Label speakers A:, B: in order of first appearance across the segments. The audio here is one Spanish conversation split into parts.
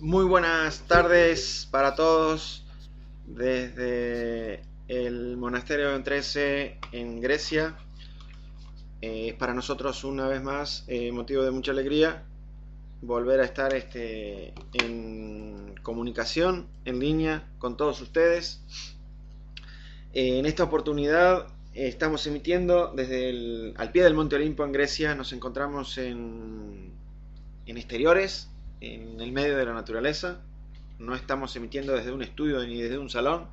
A: Muy buenas tardes para todos desde el monasterio de Trece en Grecia. Es para nosotros una vez más motivo de mucha alegría volver a estar en comunicación en línea con todos ustedes. En esta oportunidad estamos emitiendo desde al pie del Monte Olimpo en Grecia. Nos encontramos en exteriores, en el medio de la naturaleza. No estamos emitiendo desde un estudio ni desde un salón.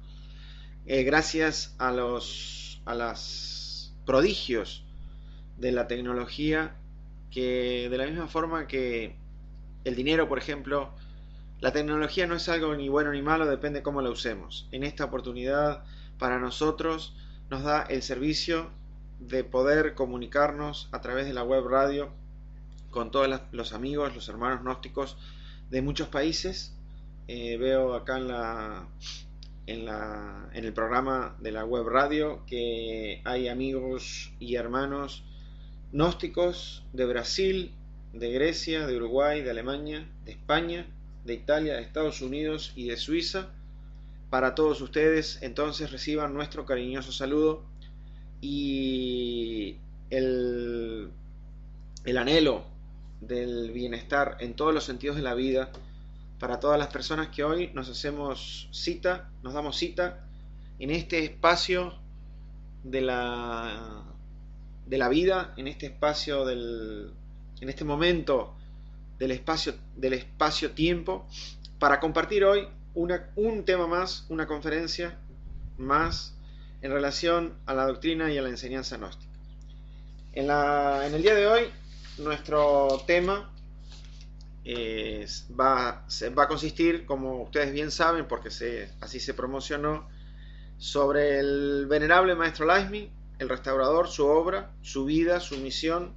A: Gracias a los prodigios de la tecnología, que de la misma forma que el dinero, por ejemplo, la tecnología no es algo ni bueno ni malo, depende cómo la usemos. En esta oportunidad, para nosotros, nos da el servicio de poder comunicarnos a través de la web radio con todos los amigos, los hermanos gnósticos de muchos países. Veo acá en el programa de la web radio que hay amigos y hermanos gnósticos de Brasil, de Grecia, de Uruguay, de Alemania, de España, de Italia, de Estados Unidos y de Suiza. Para todos ustedes, entonces, reciban nuestro cariñoso saludo y el anhelo del bienestar en todos los sentidos de la vida para todas las personas que hoy nos damos cita en este espacio de la vida, en este espacio en este momento del espacio-tiempo, para compartir hoy un tema más, una conferencia más en relación a la doctrina y a la enseñanza gnóstica. En el día de hoy, nuestro tema va a consistir, como ustedes bien saben, porque así se promocionó, sobre el venerable maestro Laxmi, el restaurador, su obra, su vida, su misión,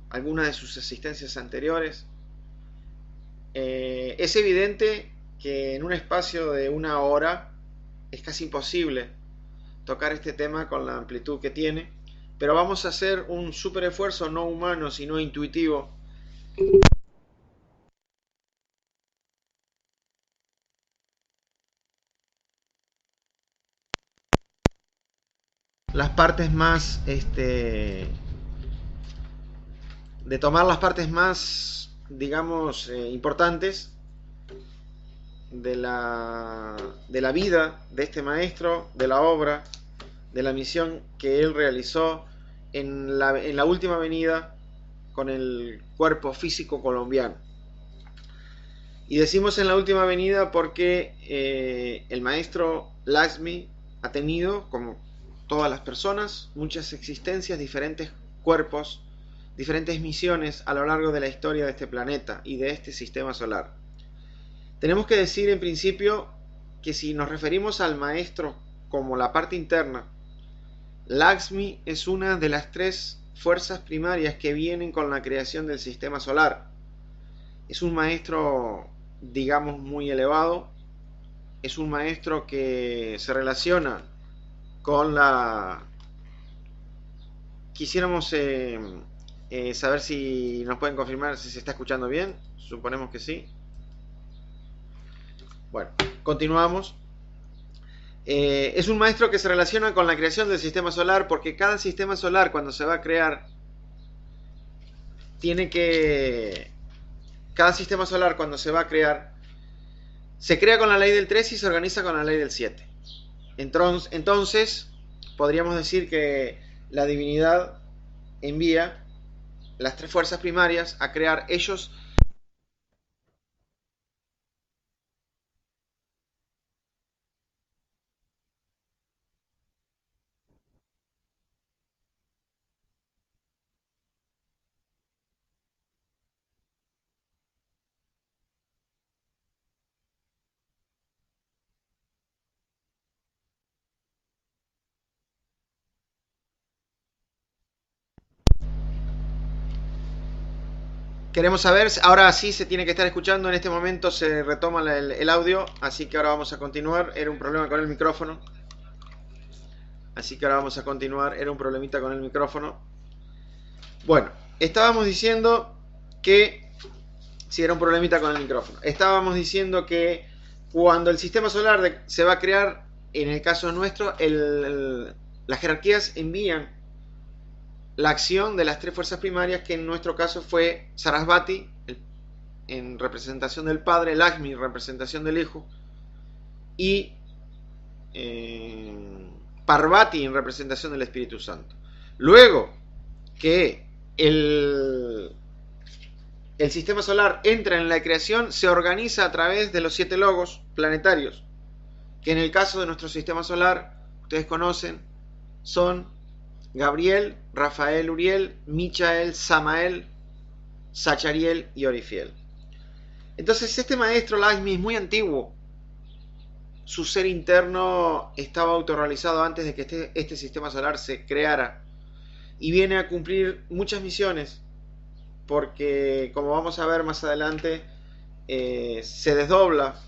A: algunas de sus existencias anteriores. Es evidente que en un espacio de una hora es casi imposible tocar este tema con la amplitud que tiene, pero vamos a hacer un súper esfuerzo, no humano, sino intuitivo. Las partes más, de tomar las partes más, digamos, importantes de la vida de este maestro, de la obra, de la misión que él realizó en la última venida con el cuerpo físico colombiano. Y decimos en la última venida porque el maestro Laxmi ha tenido, como todas las personas, muchas existencias, diferentes cuerpos, diferentes misiones a lo largo de la historia de este planeta y de este sistema solar. Tenemos que decir en principio que si nos referimos al maestro como la parte interna, Laxmi es una de las tres fuerzas primarias que vienen con la creación del sistema solar. Es un maestro, digamos, muy elevado. Es un maestro que se relaciona con la... Quisiéramos saber si nos pueden confirmar si se está escuchando bien. Suponemos que sí. Bueno, continuamos. Es un maestro que se relaciona con la creación del sistema solar, porque cada sistema solar, cuando se va a crear, cada sistema solar, cuando se va a crear, se crea con la ley del 3 y se organiza con la ley del 7. Entonces, podríamos decir que la divinidad envía las tres fuerzas primarias a crear ellos. Queremos saber, ahora sí se tiene que estar escuchando, en este momento se retoma el audio, así que ahora vamos a continuar. Era un problema con el micrófono. Así que ahora vamos a continuar, era un problemita con el micrófono. Bueno, estábamos diciendo que Sí, era un problemita con el micrófono. Estábamos diciendo que cuando el sistema solar se va a crear, en el caso nuestro, las jerarquías envían la acción de las tres fuerzas primarias, que en nuestro caso fue Sarasvati en representación del Padre, Lakshmi en representación del Hijo, y Parvati en representación del Espíritu Santo. Luego que el sistema solar entra en la creación, se organiza a través de los 7 logos planetarios, que en el caso de nuestro sistema solar, ustedes conocen, son Gabriel, Rafael, Uriel, Michael, Samael, Zachariel y Orifiel. Entonces este maestro Lakshmi es muy antiguo. Su ser interno estaba autorrealizado antes de que este sistema solar se creara, y viene a cumplir muchas misiones, porque como vamos a ver más adelante, se desdobla,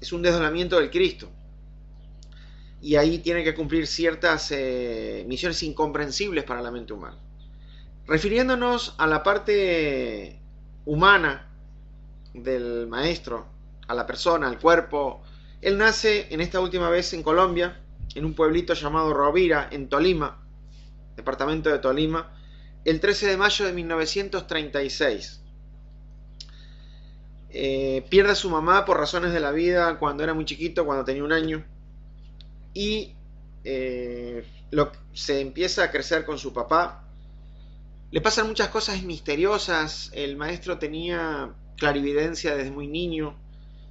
A: es un desdoblamiento del Cristo, y ahí tiene que cumplir ciertas misiones incomprensibles para la mente humana. Refiriéndonos a la parte humana del maestro, a la persona, al cuerpo, él nace en esta última vez en Colombia, en un pueblito llamado Rovira, en Tolima, departamento de Tolima, el 13 de mayo de 1936. Pierde a su mamá por razones de la vida cuando era muy chiquito, cuando tenía 1 año, y se empieza a crecer con su papá. Le pasan muchas cosas misteriosas. El maestro tenía clarividencia desde muy niño,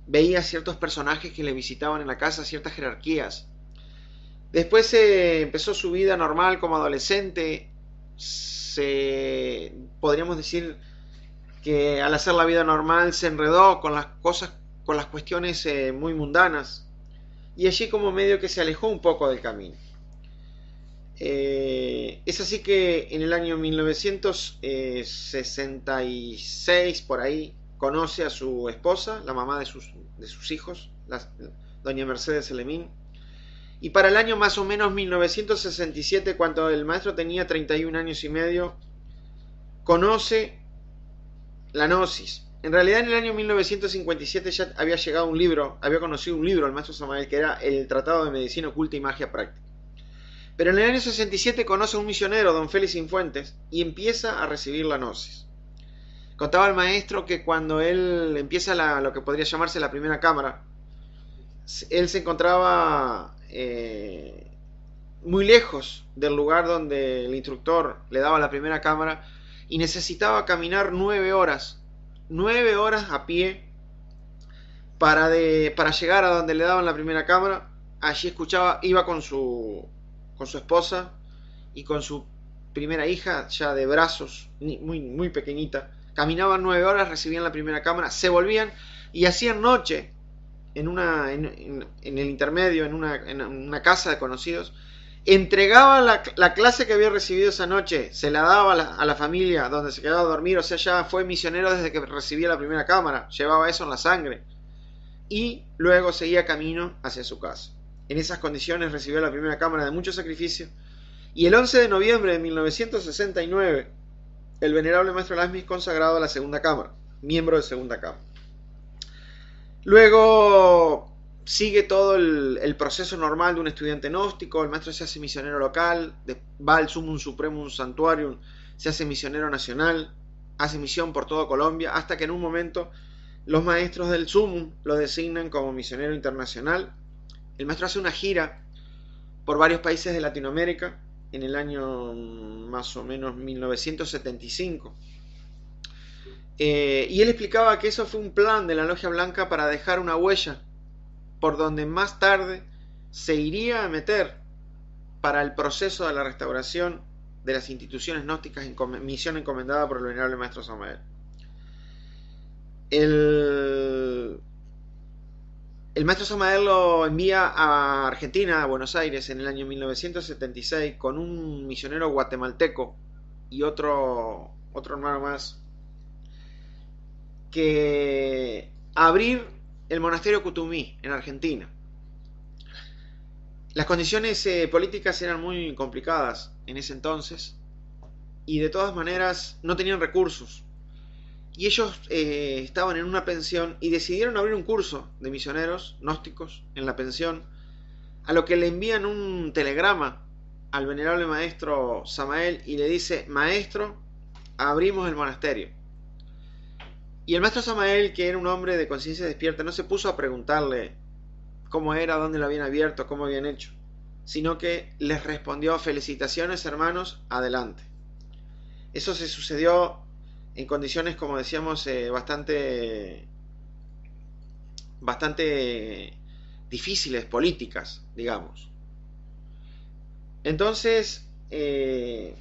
A: veía ciertos personajes que le visitaban en la casa, ciertas jerarquías. Después empezó su vida normal como adolescente. Podríamos decir que al hacer la vida normal se enredó con las cosas, con las cuestiones muy mundanas, y allí como medio que se alejó un poco del camino. Es así que en el año 1966, por ahí, conoce a su esposa, la mamá de sus hijos, doña Mercedes Elemín. Y para el año más o menos 1967, cuando el maestro tenía 31 años y medio, conoce la Gnosis. En realidad en el año 1957 ya había llegado un libro, había conocido un libro al maestro Samael, que era el Tratado de Medicina Oculta y Magia Práctica. Pero en el año 67 conoce a un misionero, don Félix Cifuentes, y empieza a recibir la Gnosis. Contaba el maestro que cuando él empieza lo que podría llamarse la primera cámara, él se encontraba muy lejos del lugar donde el instructor le daba la primera cámara, y necesitaba caminar 9 horas a pie para llegar a donde le daban la primera cámara. Allí iba con su esposa y con su primera hija, ya de brazos, muy, muy pequeñita. Caminaban 9 horas, recibían la primera cámara, se volvían y hacían noche en el intermedio, en una casa de conocidos. Entregaba la clase que había recibido esa noche, se la daba a la familia donde se quedaba a dormir. O sea, ya fue misionero desde que recibía la primera cámara, llevaba eso en la sangre, y luego seguía camino hacia su casa. En esas condiciones recibió la primera cámara de mucho sacrificio, y el 11 de noviembre de 1969 el venerable maestro Lakshmi es consagrado a la segunda cámara, miembro de segunda cámara. Luego sigue todo el proceso normal de un estudiante gnóstico. El maestro se hace misionero local, va al Sumum Supremum Santuarium, se hace misionero nacional, hace misión por todo Colombia, hasta que en un momento los maestros del Sumum lo designan como misionero internacional. El maestro hace una gira por varios países de Latinoamérica en el año más o menos 1975. Y él explicaba que eso fue un plan de la Logia Blanca para dejar una huella por donde más tarde se iría a meter para el proceso de la restauración de las instituciones gnósticas en misión encomendada por el venerable maestro Samael. El maestro Samael lo envía a Argentina, a Buenos Aires, en el año 1976, con un misionero guatemalteco y otro hermano más, que abrir el monasterio Cutumí en Argentina. Las condiciones políticas eran muy complicadas en ese entonces, y de todas maneras no tenían recursos, y ellos estaban en una pensión y decidieron abrir un curso de misioneros gnósticos en la pensión, a lo que le envían un telegrama al venerable maestro Samael y le dice: maestro, abrimos el monasterio. Y el maestro Samael, que era un hombre de conciencia despierta, no se puso a preguntarle cómo era, dónde lo habían abierto, cómo habían hecho, sino que les respondió: felicitaciones, hermanos, adelante. Eso se sucedió en condiciones, como decíamos, bastante difíciles, políticas, digamos. Entonces, el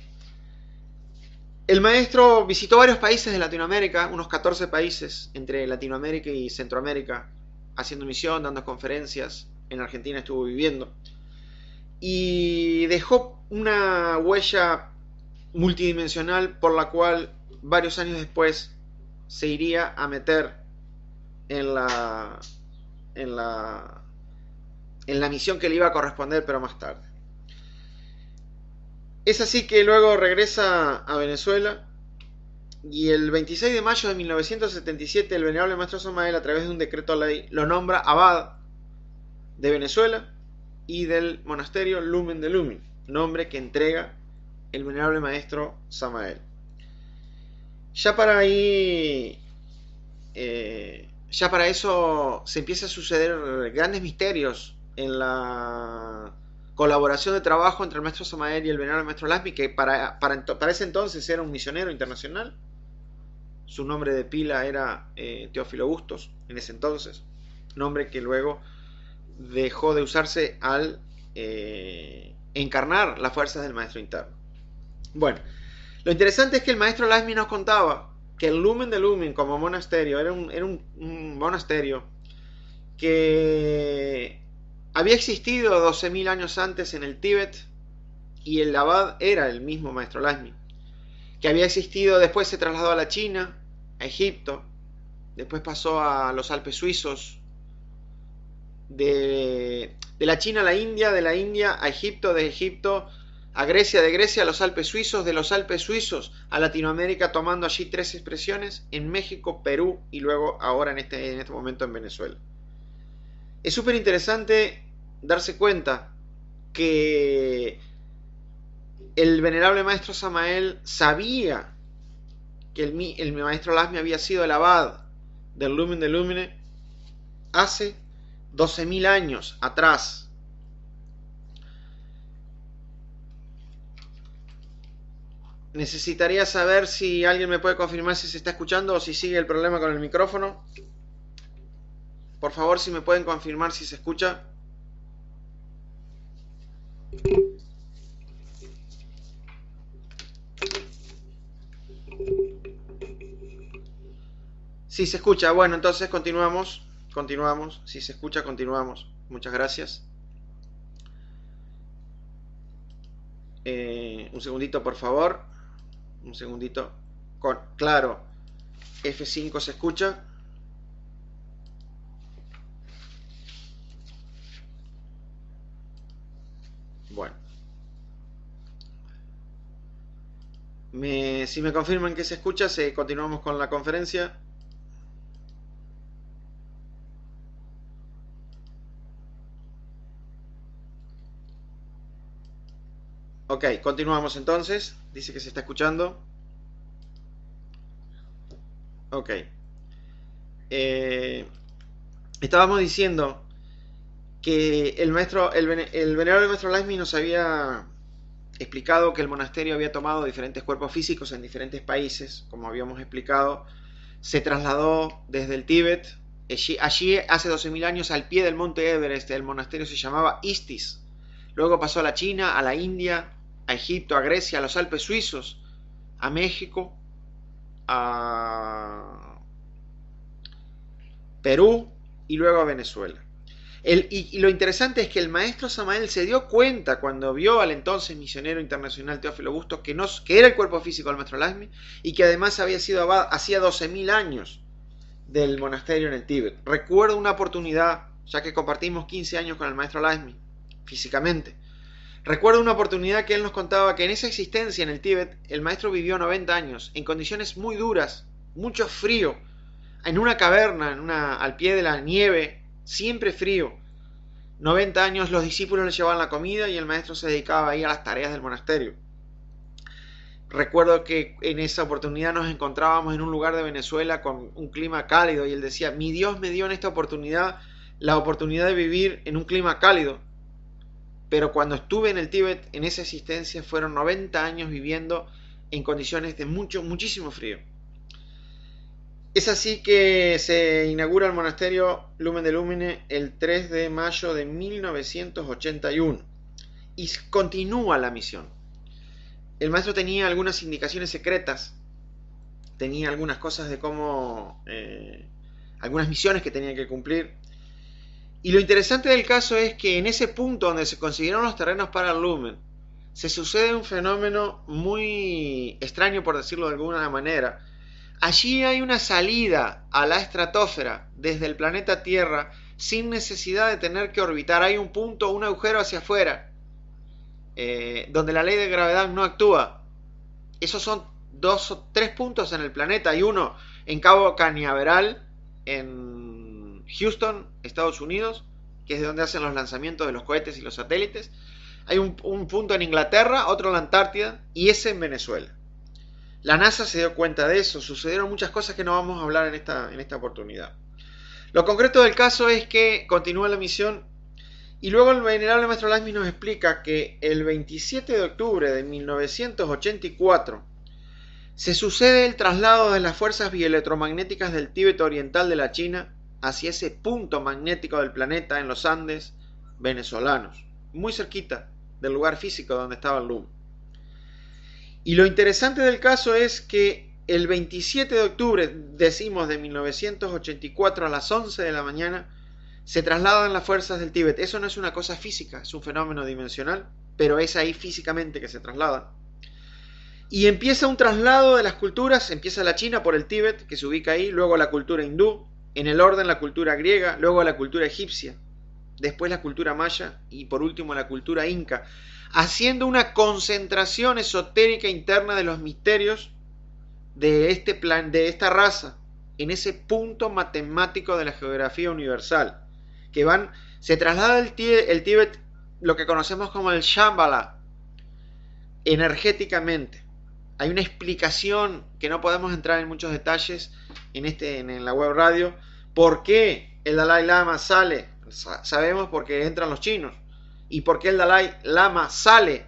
A: maestro visitó varios países de Latinoamérica, unos 14 países entre Latinoamérica y Centroamérica, haciendo misión, dando conferencias. En Argentina estuvo viviendo. Y dejó una huella multidimensional por la cual varios años después se iría a meter en la misión que le iba a corresponder, pero más tarde. Es así que luego regresa a Venezuela y el 26 de mayo de 1977 el venerable maestro Samael, a través de un decreto ley, lo nombra abad de Venezuela y del monasterio Lumen de Lumen, nombre que entrega el venerable maestro Samael. Ya para eso se empieza a suceder grandes misterios en la colaboración de trabajo entre el maestro Samael y el venerable maestro Lasmi, que para ese entonces era un misionero internacional. Su nombre de pila era Teófilo Bustos, en ese entonces, nombre que luego dejó de usarse al encarnar las fuerzas del maestro interno. Bueno, lo interesante es que el maestro Lasmi nos contaba que el Lumen de Lumen como monasterio era un monasterio que había existido 12.000 años antes en el Tíbet, y el abad era el mismo maestro Lasmi, que había existido, después se trasladó a la China, a Egipto, después pasó a los Alpes suizos, de la China a la India, de la India a Egipto, de Egipto a Grecia, de Grecia a los Alpes suizos, de los Alpes suizos a Latinoamérica, tomando allí 3 expresiones en México, Perú y luego ahora en este momento en Venezuela. Es súper interesante darse cuenta que el venerable maestro Samael sabía que el maestro Lasmi había sido el abad del Lumen de Lumine hace 12.000 años atrás. Necesitaría saber si alguien me puede confirmar si se está escuchando o si sigue el problema con el micrófono. Por favor, si me pueden confirmar si se escucha. Si se escucha, bueno, entonces continuamos. Si se escucha, continuamos. Muchas gracias. Un segundito, por favor. Un segundito. Claro, F5 se escucha. Bueno. Si me confirman que se escucha, continuamos con la conferencia. Ok, continuamos entonces. Dice que se está escuchando. Ok. Estábamos diciendo que el venerable maestro Lasmi nos había explicado que el monasterio había tomado diferentes cuerpos físicos en diferentes países, como habíamos explicado. Se trasladó desde el Tíbet. Allí hace 12.000 años, al pie del monte Everest, el monasterio se llamaba Istis. Luego pasó a la China, a la India, a Egipto, a Grecia, a los Alpes suizos, a México, a Perú y luego a Venezuela. Y lo interesante es que el maestro Samael se dio cuenta cuando vio al entonces misionero internacional Teófilo Bustos que era el cuerpo físico del maestro Lasmi y que además había sido abad hacía 12.000 años del monasterio en el Tíbet. Recuerdo una oportunidad, ya que compartimos 15 años con el maestro Lasmi físicamente. Recuerdo una oportunidad que él nos contaba que en esa existencia en el Tíbet el maestro vivió 90 años en condiciones muy duras mucho frío, en una caverna, al pie de la nieve, siempre frío. 90 años los discípulos le llevaban la comida y el maestro se dedicaba ahí a las tareas del monasterio. Recuerdo que en esa oportunidad nos encontrábamos en un lugar de Venezuela con un clima cálido y él decía, mi Dios me dio en esta oportunidad la oportunidad de vivir en un clima cálido, pero cuando estuve en el Tíbet, en esa existencia, fueron 90 años viviendo en condiciones de muchísimo frío. Es así que se inaugura el monasterio Lumen de Lumine el 3 de mayo de 1981 y continúa la misión. El maestro tenía algunas indicaciones secretas, tenía algunas cosas de cómo, algunas misiones que tenía que cumplir. Y lo interesante del caso es que en ese punto donde se consiguieron los terrenos para el Lumen, se sucede un fenómeno muy extraño, por decirlo de alguna manera. Allí hay una salida a la estratosfera desde el planeta Tierra sin necesidad de tener que orbitar. Hay un punto, un agujero hacia afuera, donde la ley de gravedad no actúa. Esos son 2 o 3 puntos en el planeta. Hay uno en Cabo Cañaveral, en Houston, Estados Unidos, que es de donde hacen los lanzamientos de los cohetes y los satélites. Hay un punto en Inglaterra, otro en la Antártida y ese en Venezuela. La NASA se dio cuenta de eso. Sucedieron muchas cosas que no vamos a hablar en esta oportunidad. Lo concreto del caso es que continúa la misión y luego el venerable maestro Laxmi nos explica que el 27 de octubre de 1984 se sucede el traslado de las fuerzas bioelectromagnéticas del Tíbet oriental de la China hacia ese punto magnético del planeta en los Andes venezolanos, muy cerquita del lugar físico donde estaba el Lumen. Y lo interesante del caso es que el 27 de octubre, decimos, de 1984 a las 11 de la mañana, se trasladan las fuerzas del Tíbet. Eso no es una cosa física, es un fenómeno dimensional, pero es ahí físicamente que se trasladan. Y empieza un traslado de las culturas, empieza la China por el Tíbet, que se ubica ahí, luego la cultura hindú, en el orden la cultura griega, luego la cultura egipcia, después la cultura maya y por último la cultura inca, haciendo una concentración esotérica interna de los misterios de esta raza, en ese punto matemático de la geografía universal, que se traslada el Tíbet, lo que conocemos como el Shambhala, energéticamente. Hay una explicación que no podemos entrar en muchos detalles en la web radio. ¿Por qué el Dalai Lama sale? Sabemos porque entran los chinos. ¿Y por qué el Dalai Lama sale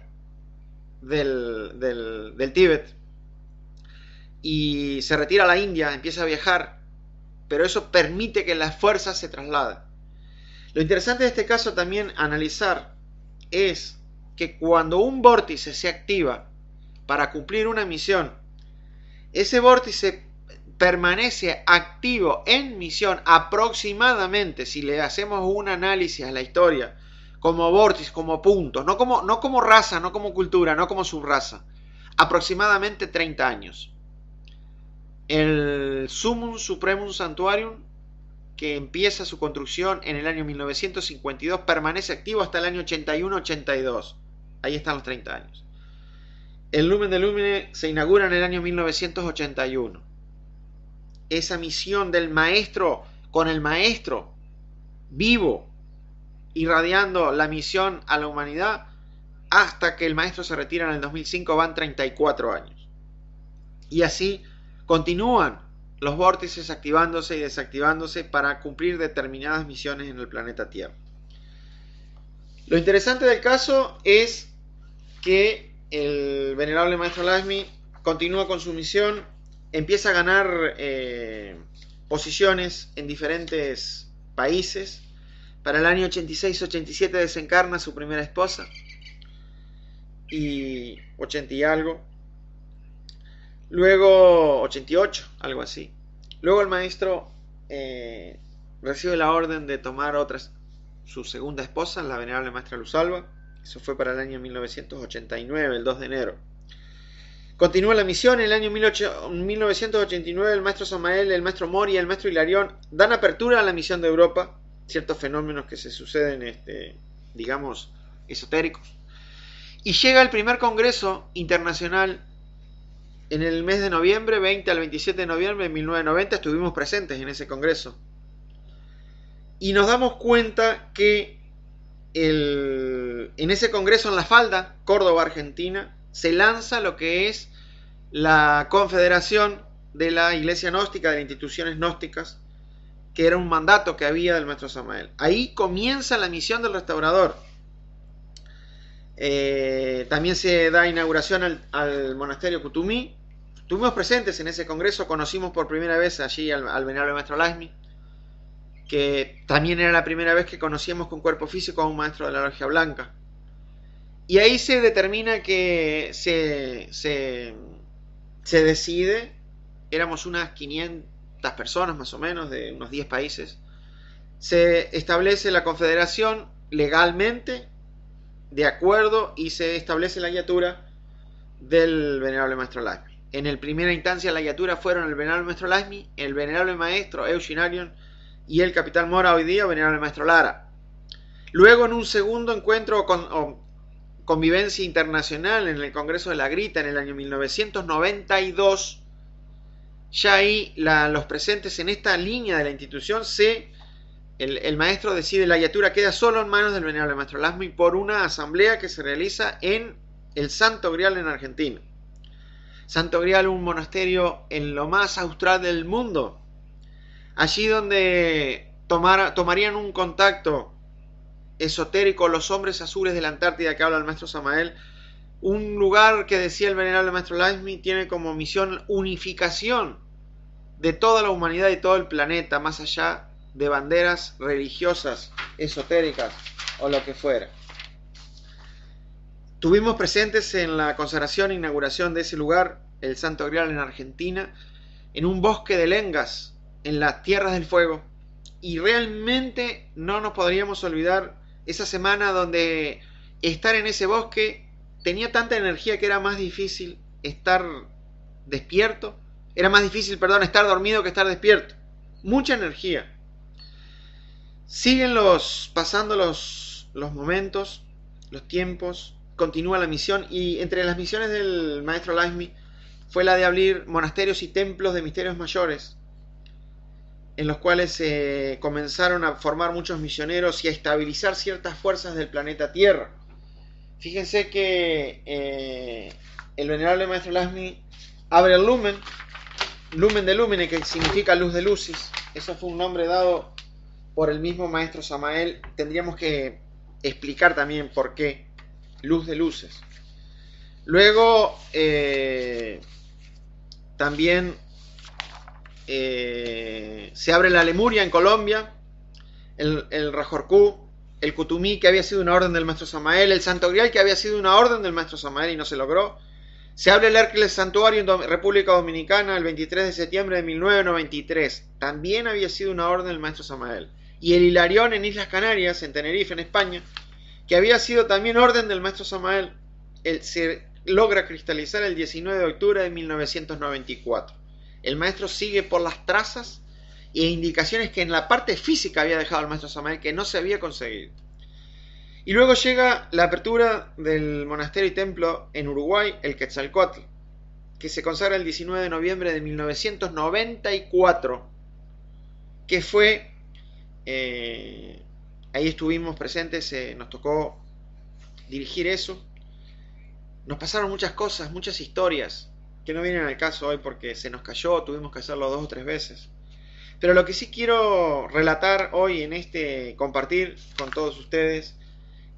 A: del Tíbet? Y se retira a la India, empieza a viajar. Pero eso permite que las fuerzas se trasladen. Lo interesante de este caso también analizar es que cuando un vórtice se activa para cumplir una misión, ese vórtice permanece activo en misión aproximadamente, si le hacemos un análisis a la historia, como vórtice, como puntos, no como raza, no como cultura, no como subraza, aproximadamente 30 años. El Summum Supremum Sanctuarium, que empieza su construcción en el año 1952, permanece activo hasta el año 81-82. Ahí están los 30 años. El Lumen de Lumine se inaugura en el año 1981. Esa misión del maestro con el maestro vivo, irradiando la misión a la humanidad, hasta que el maestro se retira en el 2005, van 34 años. Y así continúan los vórtices activándose y desactivándose para cumplir determinadas misiones en el planeta Tierra. Lo interesante del caso es que el venerable maestro Laxmi continúa con su misión, empieza a ganar posiciones en diferentes países. Para el año 86-87 desencarna su primera esposa, y 80 y algo. Luego 88, algo así. Luego el maestro recibe la orden de tomar su segunda esposa, la venerable maestra Luz Alba. Eso fue para el año 1989, el 2 de enero. Continúa la misión. En el año 1989 el maestro Samael, el maestro Mori y el maestro Hilarión dan apertura a la misión de Europa. Ciertos fenómenos que se suceden, digamos, esotéricos. Y llega el primer congreso internacional en el mes de noviembre, 20 al 27 de noviembre de 1990, estuvimos presentes en ese congreso. Y nos damos cuenta que en ese congreso en La Falda, Córdoba, Argentina, se lanza lo que es la Confederación de la Iglesia Gnóstica, de las instituciones gnósticas, que era un mandato que había del maestro Samael. Ahí comienza la misión del restaurador. También se da inauguración al monasterio Kutumí. Estuvimos presentes en ese congreso, conocimos por primera vez allí al venerable maestro Laxmi, que también era la primera vez que conocíamos con cuerpo físico a un maestro de la Logia Blanca. Y ahí se determina que se decide, éramos unas 500 personas más o menos, de unos 10 países, se establece la confederación legalmente, de acuerdo, y se establece la guiatura del venerable maestro Laxmi. En primera instancia la guiatura fueron el venerable maestro Laxmi, el venerable maestro Eugenarion y el capitán Mora, hoy día venerable maestro Lara. Luego, en un segundo encuentro o convivencia internacional en el Congreso de la Grita en el año 1992, ya ahí los presentes en esta línea de la institución, el maestro decide, la guiatura queda solo en manos del venerable maestro Laxmi por una asamblea que se realiza en el Santo Grial en Argentina. Santo Grial, un monasterio en lo más austral del mundo, allí donde tomarían un contacto esotérico los hombres azules de la Antártida que habla el maestro Samael, un lugar que decía el venerable maestro Laxmi tiene como misión unificación de toda la humanidad y todo el planeta, más allá de banderas religiosas, esotéricas o lo que fuera. Estuvimos presentes en la consagración e inauguración de ese lugar, el Santo Grial en Argentina, en un bosque de lengas, en las tierras del fuego, y realmente no nos podríamos olvidar esa semana donde estar en ese bosque tenía tanta energía que era más difícil estar despierto, estar dormido que estar despierto. Mucha energía. Siguen pasando los momentos, los tiempos, continúa la misión, y entre las misiones del maestro Laxmi fue la de abrir monasterios y templos de misterios mayores, en los cuales se comenzaron a formar muchos misioneros y a estabilizar ciertas fuerzas del planeta Tierra. Fíjense que el venerable maestro Laxmi abre el lumen de lumine, que significa luz de luces. Eso fue un nombre dado por el mismo maestro Samael. Tendríamos que explicar también por qué luz de luces. Luego también se abre la Lemuria en Colombia, el Rajorkú, el Kutumí, que había sido una orden del maestro Samael, el Santo Grial, que había sido una orden del maestro Samael y no se logró. Se abre el Hércules Santuario en República Dominicana el 23 de septiembre de 1993. También había sido una orden del maestro Samael. Y el Hilarión en Islas Canarias, en Tenerife, en España, que había sido también orden del maestro Samael, se logra cristalizar el 19 de octubre de 1994. El maestro sigue por las trazas e indicaciones que en la parte física había dejado el maestro Samael, que no se había conseguido. Y luego llega la apertura del monasterio y templo en Uruguay, el Quetzalcóatl, que se consagra el 19 de noviembre de 1994, que fue, ahí estuvimos presentes, nos tocó dirigir eso. Nos pasaron muchas cosas, muchas historias, que no vienen al caso hoy porque se nos cayó, tuvimos que hacerlo 2 o 3 veces. Pero lo que sí quiero relatar hoy en compartir con todos ustedes,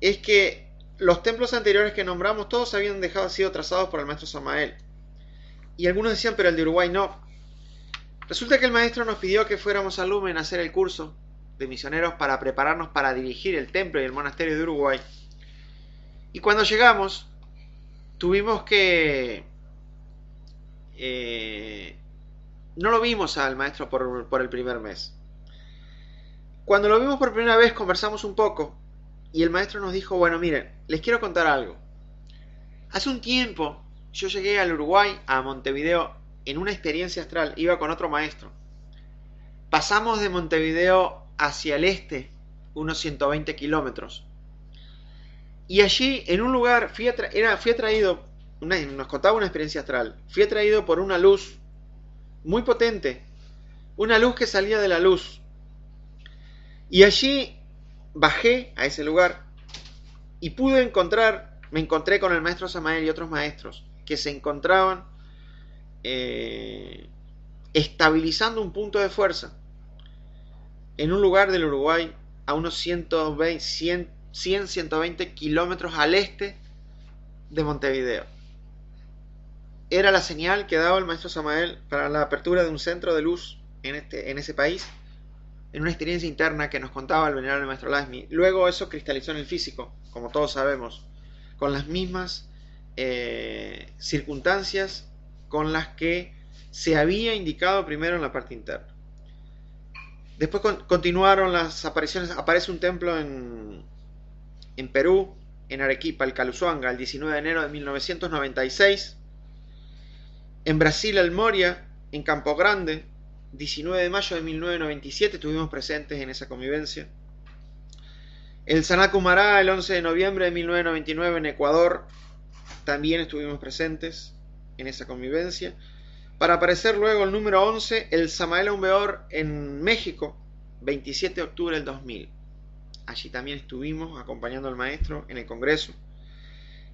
A: es que los templos anteriores que nombramos, todos habían sido trazados por el maestro Samael. Y algunos decían, pero el de Uruguay no. Resulta que el maestro nos pidió que fuéramos a Lumen a hacer el curso de misioneros para prepararnos para dirigir el templo y el monasterio de Uruguay. Y cuando llegamos, tuvimos que... no lo vimos al maestro por el primer mes. Cuando lo vimos por primera vez, conversamos un poco. Y el maestro nos dijo, bueno, miren, les quiero contar algo. Hace un tiempo yo llegué al Uruguay, a Montevideo, en una experiencia astral. Iba con otro maestro. Pasamos de Montevideo hacia el este, unos 120 kilómetros. Y allí, en un lugar, fui atraído nos contaba una experiencia astral. Fui atraído por una luz muy potente, una luz que salía de la luz. Y allí bajé a ese lugar y me encontré con el maestro Samael y otros maestros que se encontraban estabilizando un punto de fuerza en un lugar del Uruguay a unos 120 kilómetros al este de Montevideo. Era la señal que daba el maestro Samael para la apertura de un centro de luz en ese país, en una experiencia interna que nos contaba el venerable maestro Laxmi. Luego eso cristalizó en el físico, como todos sabemos, con las mismas circunstancias con las que se había indicado primero en la parte interna. Después continuaron las apariciones. Aparece un templo en Perú, en Arequipa, el Caluzuanga, el 19 de enero de 1996. En Brasil, el Moria, en Campo Grande, 19 de mayo de 1997, estuvimos presentes en esa convivencia. El Sanacumará, el 11 de noviembre de 1999 en Ecuador, también estuvimos presentes en esa convivencia. Para aparecer luego el número 11, el Samael Aumbeor en México, 27 de octubre del 2000. Allí también estuvimos acompañando al maestro en el congreso.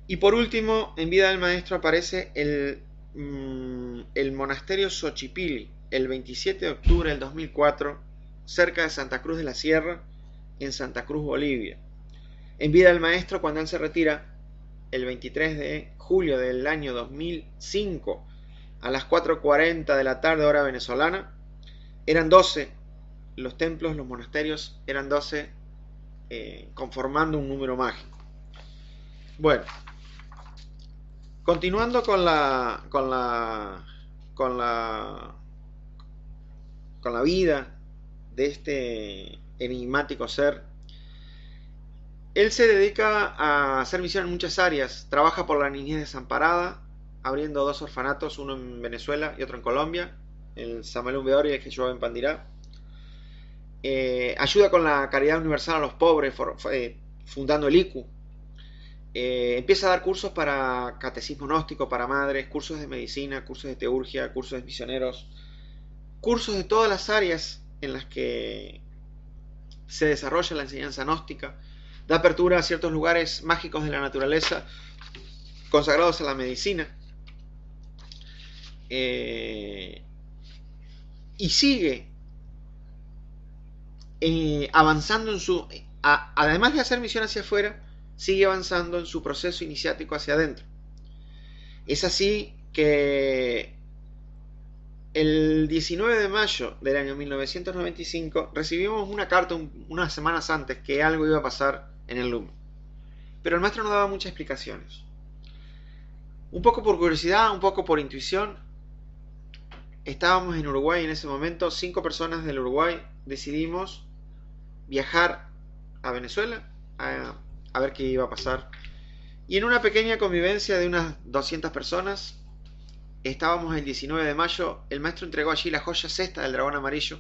A: Y por último, en vida del maestro aparece el monasterio Xochipilli, el 27 de octubre del 2004, cerca de Santa Cruz de la Sierra, en Santa Cruz, Bolivia. En vida del maestro, cuando él se retira, el 23 de julio del año 2005, a las 4:40 de la tarde, hora venezolana, eran 12 los templos, los monasterios, eran 12, conformando un número mágico. Bueno, continuando con la vida de este enigmático ser, él se dedica a hacer misión en muchas áreas. Trabaja por la niñez desamparada, abriendo 2 orfanatos, uno en Venezuela y otro en Colombia, el Samael Aumbeor y el Quechua en Pandirá. Ayuda con la caridad universal a los pobres, fundando el ICU. Empieza a dar cursos para catecismo gnóstico para madres, cursos de medicina, cursos de teurgia, cursos de misioneros, cursos de todas las áreas en las que se desarrolla la enseñanza gnóstica. Da apertura a ciertos lugares mágicos de la naturaleza consagrados a la medicina. Y sigue avanzando en su... además de hacer misión hacia afuera, sigue avanzando en su proceso iniciático hacia adentro. Es así que el 19 de mayo del año 1995 recibimos una carta unas semanas antes que algo iba a pasar en el Lumen. Pero el maestro no daba muchas explicaciones. Un poco por curiosidad, un poco por intuición. Estábamos en Uruguay en ese momento, 5 personas del Uruguay decidimos viajar a Venezuela a ver qué iba a pasar. Y en una pequeña convivencia de unas 200 personas, estábamos el 19 de mayo, el maestro entregó allí la joya sexta del dragón amarillo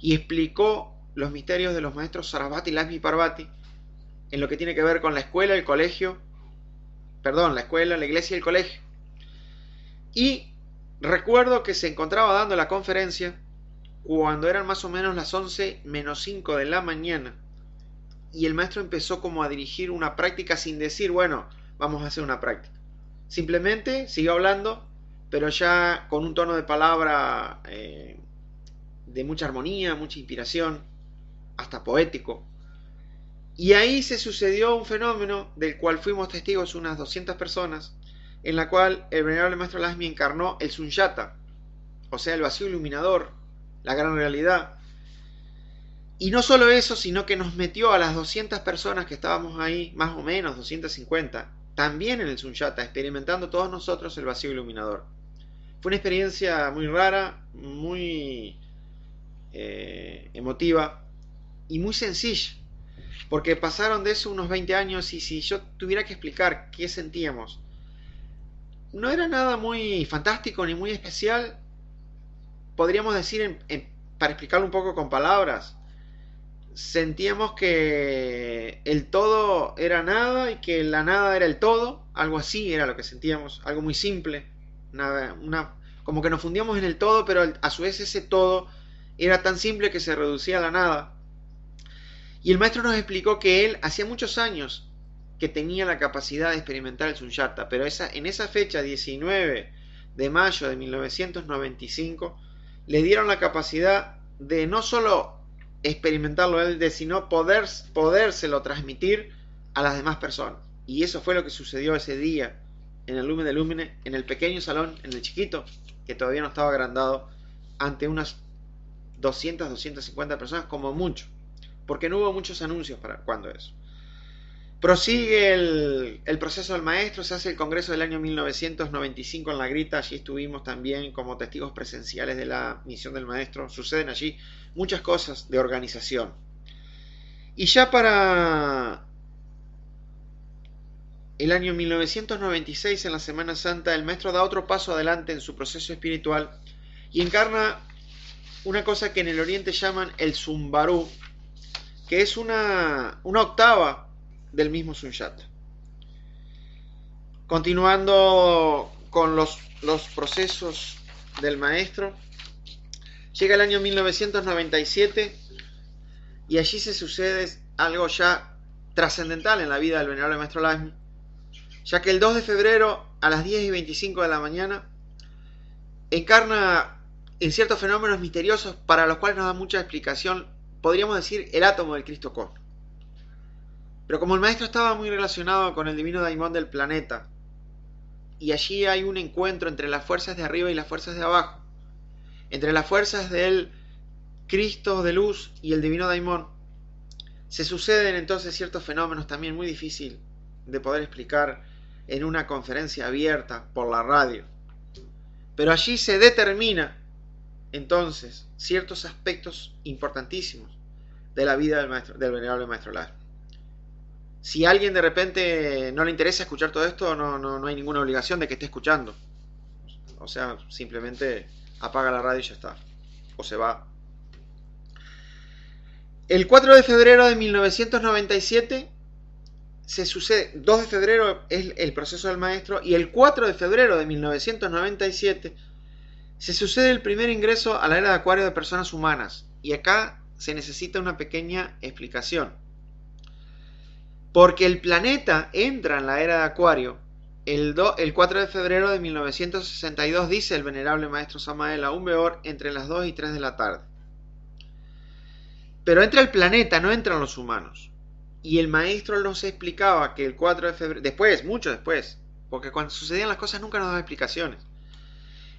A: y explicó los misterios de los maestros Sarasvati, Laxmi y Parvati en lo que tiene que ver con la escuela, el colegio, la escuela, la iglesia y el colegio. Y recuerdo que se encontraba dando la conferencia cuando eran más o menos las 11 menos 5 de la mañana. Y el maestro empezó como a dirigir una práctica sin decir, bueno, vamos a hacer una práctica. Simplemente siguió hablando, pero ya con un tono de palabra de mucha armonía, mucha inspiración, hasta poético. Y ahí se sucedió un fenómeno del cual fuimos testigos unas 200 personas, en la cual el venerable maestro Laxmi encarnó el Sunyata, o sea, el vacío iluminador, la gran realidad. Y no solo eso, sino que nos metió a las 200 personas que estábamos ahí, más o menos 250, también en el Sunyata, experimentando todos nosotros el vacío iluminador. Fue una experiencia muy rara, muy emotiva y muy sencilla, porque pasaron de eso unos 20 años y si yo tuviera que explicar qué sentíamos, no era nada muy fantástico ni muy especial. Podríamos decir, para explicarlo un poco con palabras, sentíamos que el todo era nada y que la nada era el todo, algo así era lo que sentíamos, algo muy simple, como que nos fundíamos en el todo, pero a su vez ese todo era tan simple que se reducía a la nada. Y el maestro nos explicó que él hacía muchos años que tenía la capacidad de experimentar el Sunyata, pero en esa fecha, 19 de mayo de 1995, le dieron la capacidad de no solo experimentarlo él, sino podérselo transmitir a las demás personas. Y eso fue lo que sucedió ese día en el Lumen de Lúmenes, en el pequeño salón, en el chiquito, que todavía no estaba agrandado, ante unas 200, 250 personas como mucho, porque no hubo muchos anuncios para cuando eso. Prosigue el proceso del maestro, se hace el congreso del año 1995 en La Grita, allí estuvimos también como testigos presenciales de la misión del maestro, suceden allí muchas cosas de organización. Y ya para el año 1996, en la Semana Santa, el maestro da otro paso adelante en su proceso espiritual y encarna una cosa que en el Oriente llaman el Sumbarú, que es una octava del mismo Sunyata. Continuando con los procesos del maestro, llega el año 1997 y allí se sucede algo ya trascendental en la vida del venerable maestro Lakshmi, ya que el 2 de febrero a las 10:25 de la mañana encarna en ciertos fenómenos misteriosos para los cuales nos da mucha explicación, podríamos decir, el átomo del Cristo Cosmos. Pero como el maestro estaba muy relacionado con el divino daimón del planeta, y allí hay un encuentro entre las fuerzas de arriba y las fuerzas de abajo, entre las fuerzas del Cristo de luz y el divino daimón, se suceden entonces ciertos fenómenos también muy difíciles de poder explicar en una conferencia abierta por la radio. Pero allí se determina entonces ciertos aspectos importantísimos de la vida del venerable maestro Lakshmi. Si a alguien de repente no le interesa escuchar todo esto, no hay ninguna obligación de que esté escuchando. O sea, simplemente apaga la radio y ya está. O se va. El 4 de febrero de 1997 se sucede. 2 de febrero es el proceso del maestro. Y el 4 de febrero de 1997 se sucede el primer ingreso a la era de Acuario de personas humanas. Y acá se necesita una pequeña explicación. Porque el planeta entra en la era de Acuario el 4 de febrero de 1962, dice el venerable maestro Samael Aún Beor, entre las 2 y 3 de la tarde. Pero entra el planeta, no entran los humanos. Y el maestro nos explicaba que el 4 de febrero, después, mucho después, porque cuando sucedían las cosas nunca nos daba explicaciones.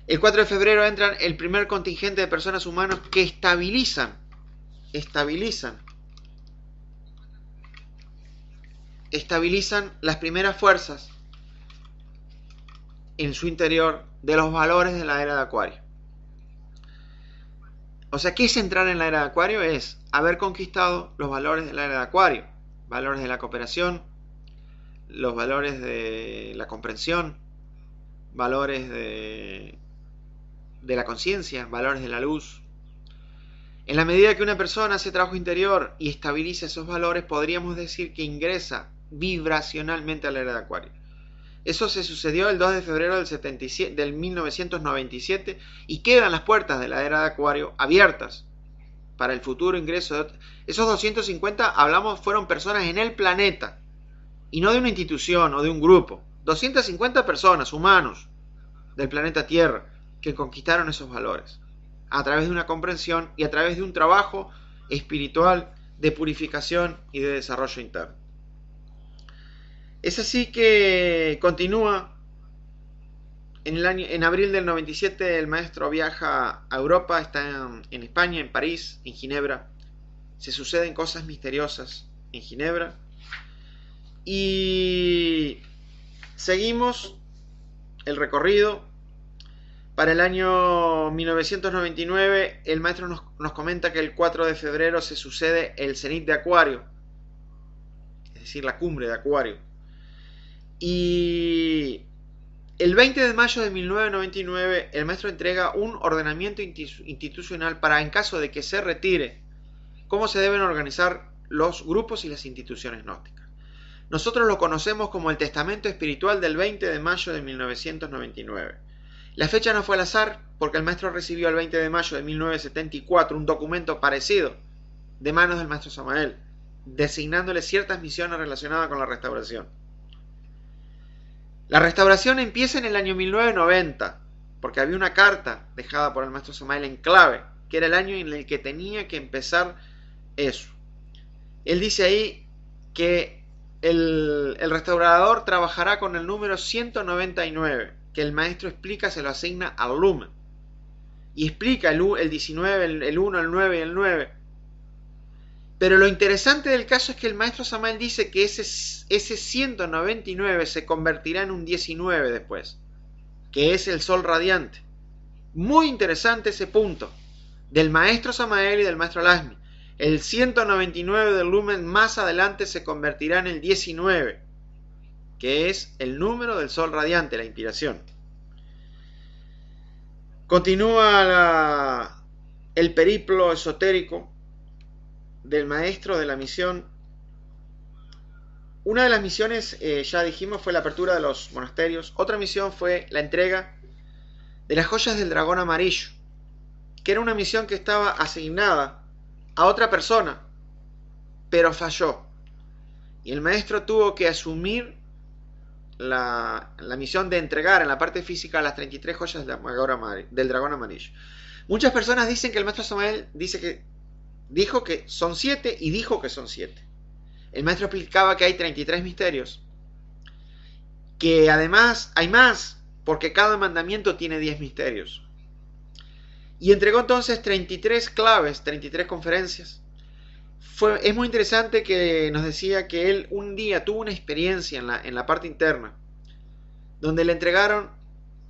A: El 4 de febrero entran el primer contingente de personas humanas que estabilizan las primeras fuerzas en su interior de los valores de la era de Acuario. O sea, ¿qué es entrar en la era de Acuario? Es haber conquistado los valores de la era de Acuario, valores de la cooperación, los valores de la comprensión, valores de la conciencia, valores de la luz. En la medida que una persona hace trabajo interior y estabiliza esos valores, podríamos decir que ingresa vibracionalmente a la era de Acuario. Eso se sucedió el 2 de febrero del 1997 y quedan las puertas de la era de Acuario abiertas para el futuro ingreso. Esos 250, fueron personas en el planeta y no de una institución o de un grupo. 250 personas, humanos del planeta Tierra, que conquistaron esos valores a través de una comprensión y a través de un trabajo espiritual de purificación y de desarrollo interno. Es así que continúa. En abril del 97 el maestro viaja a Europa, está en España, en París, en Ginebra. Se suceden cosas misteriosas en Ginebra. Y seguimos el recorrido. Para el año 1999 el maestro nos comenta que el 4 de febrero se sucede el cenit de Acuario, es decir, la cumbre de Acuario. Y el 20 de mayo de 1999 el maestro entrega un ordenamiento institucional para, en caso de que se retire cómo se deben organizar los grupos y las instituciones gnósticas. Nosotros lo conocemos como el Testamento Espiritual del 20 de mayo de 1999. La fecha no fue al azar porque el maestro recibió el 20 de mayo de 1974 un documento parecido de manos del maestro Samael, designándole ciertas misiones relacionadas con la restauración. La restauración empieza en el año 1990, porque había una carta dejada por el maestro Samael en clave, que era el año en el que tenía que empezar eso. Él dice ahí que el restaurador trabajará con el número 199, que el maestro explica, se lo asigna al lumen. Y explica el 19, el 1, el 9 y el 9. Pero lo interesante del caso es que el maestro Samael dice que ese 199 se convertirá en un 19 después, que es el sol radiante. Muy interesante ese punto del maestro Samael y del maestro Lasmi. El 199 del lumen más adelante se convertirá en el 19, que es el número del sol radiante, la inspiración. Continúa el periplo esotérico del maestro de la misión. Una de las misiones, ya dijimos, fue la apertura de los monasterios. Otra misión fue la entrega de las joyas del dragón amarillo, que era una misión que estaba asignada a otra persona, pero falló. Y el maestro tuvo que asumir la misión de entregar en la parte física las 33 joyas del dragón amarillo. Muchas personas dicen que el maestro Samael dijo que son 7 y dijo que son 7. El maestro explicaba que hay 33 misterios, que además hay más, porque cada mandamiento tiene 10 misterios. Y entregó entonces 33 claves, 33 conferencias. Es muy interesante que nos decía que él un día tuvo una experiencia en la parte interna, donde le entregaron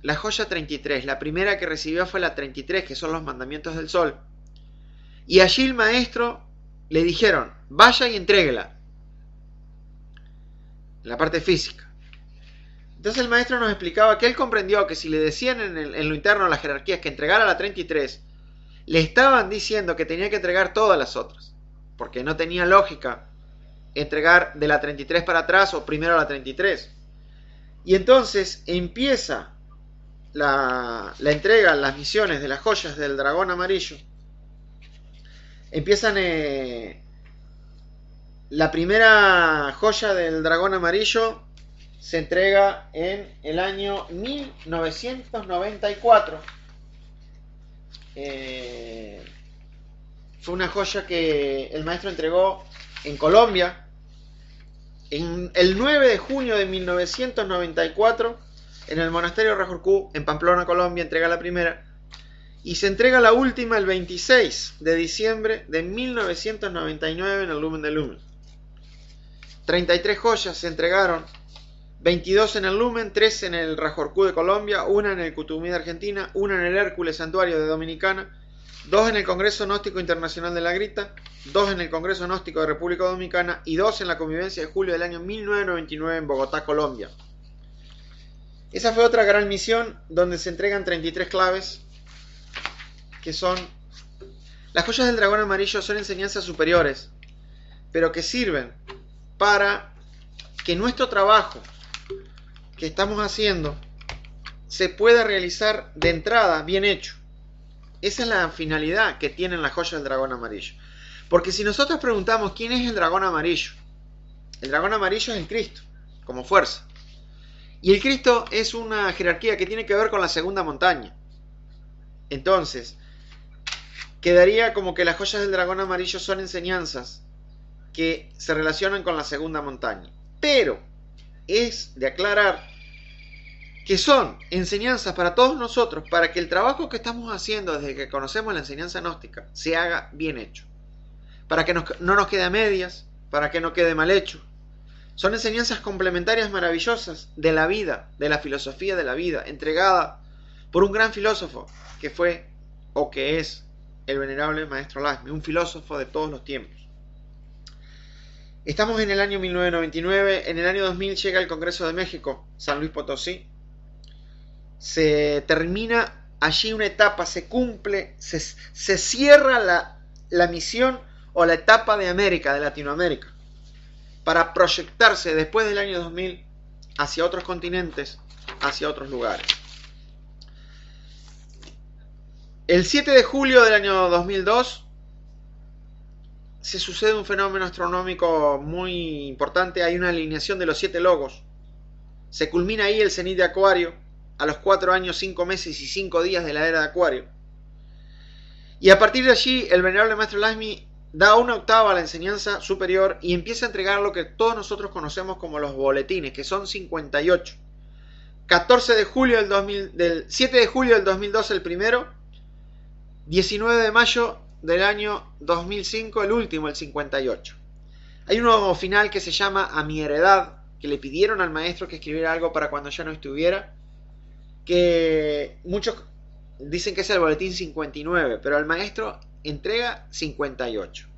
A: la joya 33. La primera que recibió fue la 33, que son los mandamientos del sol. Y allí el maestro le dijeron, vaya y entréguela. En la parte física. Entonces el maestro nos explicaba que él comprendió que si le decían en lo interno de las jerarquías que entregara la 33, le estaban diciendo que tenía que entregar todas las otras, porque no tenía lógica entregar de la 33 para atrás o primero la 33. Y entonces empieza la entrega, las misiones de las joyas del dragón amarillo. Empiezan la primera joya del dragón amarillo se entrega en el año 1994. Fue una joya que el maestro entregó en Colombia. En el 9 de junio de 1994, en el monasterio Rajorcú, en Pamplona, Colombia, entrega la primera. Y se entrega la última el 26 de diciembre de 1999 en el Lumen de Lumen. 33 joyas se entregaron. 22 en el Lumen, 3 en el Rajorcú de Colombia, 1 en el Cutumí de Argentina, 1 en el Hércules Santuario de Dominicana, 2 en el Congreso Gnóstico Internacional de la Grita, 2 en el Congreso Gnóstico de República Dominicana y 2 en la convivencia de julio del año 1999 en Bogotá, Colombia. Esa fue otra gran misión donde se entregan 33 claves, que son... Las joyas del dragón amarillo son enseñanzas superiores, pero que sirven para que nuestro trabajo que estamos haciendo se pueda realizar de entrada bien hecho. Esa es la finalidad que tienen las joyas del dragón amarillo. Porque si nosotros preguntamos quién es el dragón amarillo es el Cristo, como fuerza. Y el Cristo es una jerarquía que tiene que ver con la segunda montaña. Entonces, quedaría como que las joyas del dragón amarillo son enseñanzas que se relacionan con la segunda montaña. Pero es de aclarar que son enseñanzas para todos nosotros, para que el trabajo que estamos haciendo desde que conocemos la enseñanza gnóstica se haga bien hecho, para que no nos quede a medias, para que no quede mal hecho. Son enseñanzas complementarias maravillosas de la vida, de la filosofía de la vida, entregada por un gran filósofo que fue o que es el venerable maestro Lasmi, un filósofo de todos los tiempos. Estamos en el año 1999, en el año 2000 llega el Congreso de México, San Luis Potosí. Se termina allí una etapa, se cumple, se cierra la misión o la etapa de América, de Latinoamérica, para proyectarse después del año 2000 hacia otros continentes, hacia otros lugares. El 7 de julio del año 2002 se sucede un fenómeno astronómico muy importante. Hay una alineación de los 7 logos. Se culmina ahí el cenit de Acuario, a los 4 años, 5 meses y 5 días de la era de Acuario. Y a partir de allí, el venerable maestro Laxmi da una octava a la enseñanza superior y empieza a entregar lo que todos nosotros conocemos como los boletines, que son 58. 14 de julio del 7 de julio del 2002 el primero, 19 de mayo del año 2005 el último, el 58. Hay un nuevo final que se llama A mi heredad, que le pidieron al maestro que escribiera algo para cuando ya no estuviera, que muchos dicen que es el boletín 59, pero el maestro entrega 58.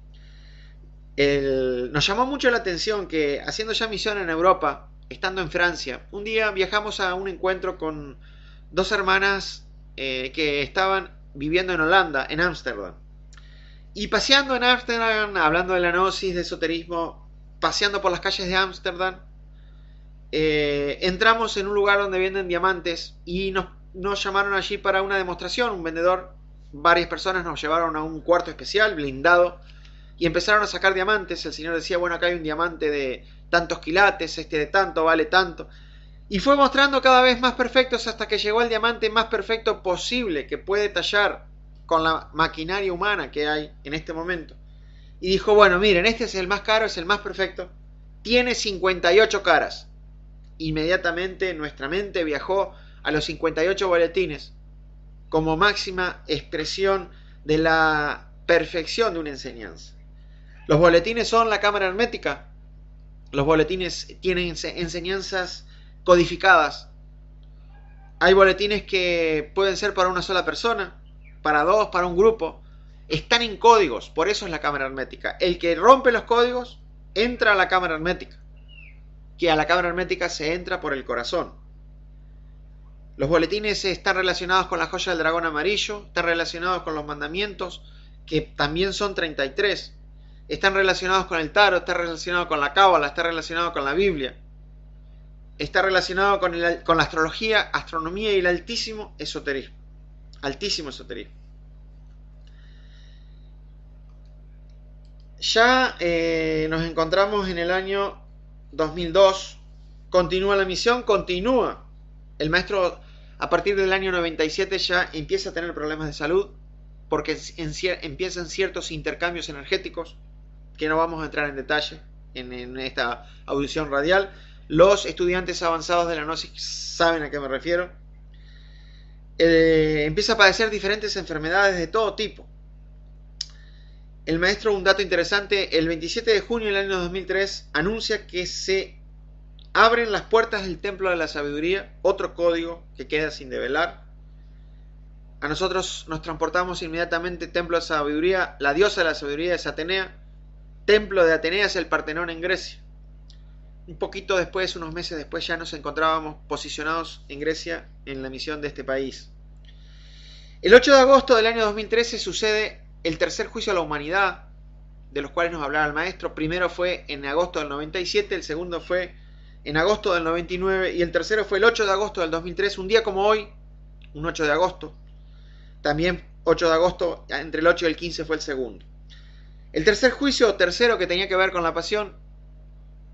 A: Nos llamó mucho la atención que, haciendo ya misión en Europa, estando en Francia, un día viajamos a un encuentro con 2 hermanas que estaban viviendo en Holanda, en Ámsterdam. Y paseando en Ámsterdam, hablando de la gnosis, de esoterismo, paseando por las calles de Ámsterdam, entramos en un lugar donde venden diamantes y nos llamaron allí para una demostración. Un vendedor, varias personas nos llevaron a un cuarto especial, blindado, y empezaron a sacar diamantes. El señor decía, bueno, acá hay un diamante de tantos quilates, este de tanto, vale tanto. Y fue mostrando cada vez más perfectos hasta que llegó al diamante más perfecto posible que puede tallar con la maquinaria humana que hay en este momento. Y dijo, bueno, miren, este es el más caro, es el más perfecto. Tiene 58 caras. Inmediatamente nuestra mente viajó a los 58 boletines como máxima expresión de la perfección de una enseñanza. Los boletines son la cámara hermética. Los boletines tienen enseñanzas codificadas. Hay boletines que pueden ser para una sola persona, para 2, para un grupo. Están en códigos, por eso es la cámara hermética. El que rompe los códigos entra a la cámara hermética, que a la cámara hermética se entra por el corazón. Los boletines están relacionados con la joya del dragón amarillo, están relacionados con los mandamientos, que también son 33. Están relacionados con el tarot, está relacionado con la cábala, está relacionado con la Biblia. Está relacionado con la astrología, astronomía y el altísimo esoterismo. Altísimo esoterismo. Ya nos encontramos en el año 2002. Continúa la misión, continúa. El maestro a partir del año 97 ya empieza a tener problemas de salud porque empiezan ciertos intercambios energéticos que no vamos a entrar en detalle en esta audición radial. Los estudiantes avanzados de la gnosis saben a qué me refiero. Empieza a padecer diferentes enfermedades de todo tipo. El maestro, un dato interesante, el 27 de junio del año 2003 anuncia que se abren las puertas del Templo de la Sabiduría, otro código que queda sin develar. A nosotros nos transportamos inmediatamente. Templo de la Sabiduría, la diosa de la sabiduría es Atenea. Templo de Atenea es el Partenón en Grecia. Un poquito después, unos meses después, ya nos encontrábamos posicionados en Grecia en la misión de este país. El 8 de agosto del año 2013 sucede el tercer juicio a la humanidad, de los cuales nos hablaba el maestro. Primero fue en agosto del 97, el segundo fue en agosto del 99 y el tercero fue el 8 de agosto del 2003, un día como hoy, un 8 de agosto. También 8 de agosto, entre el 8 y el 15 fue el segundo. El tercer juicio, tercero, que tenía que ver con la pasión,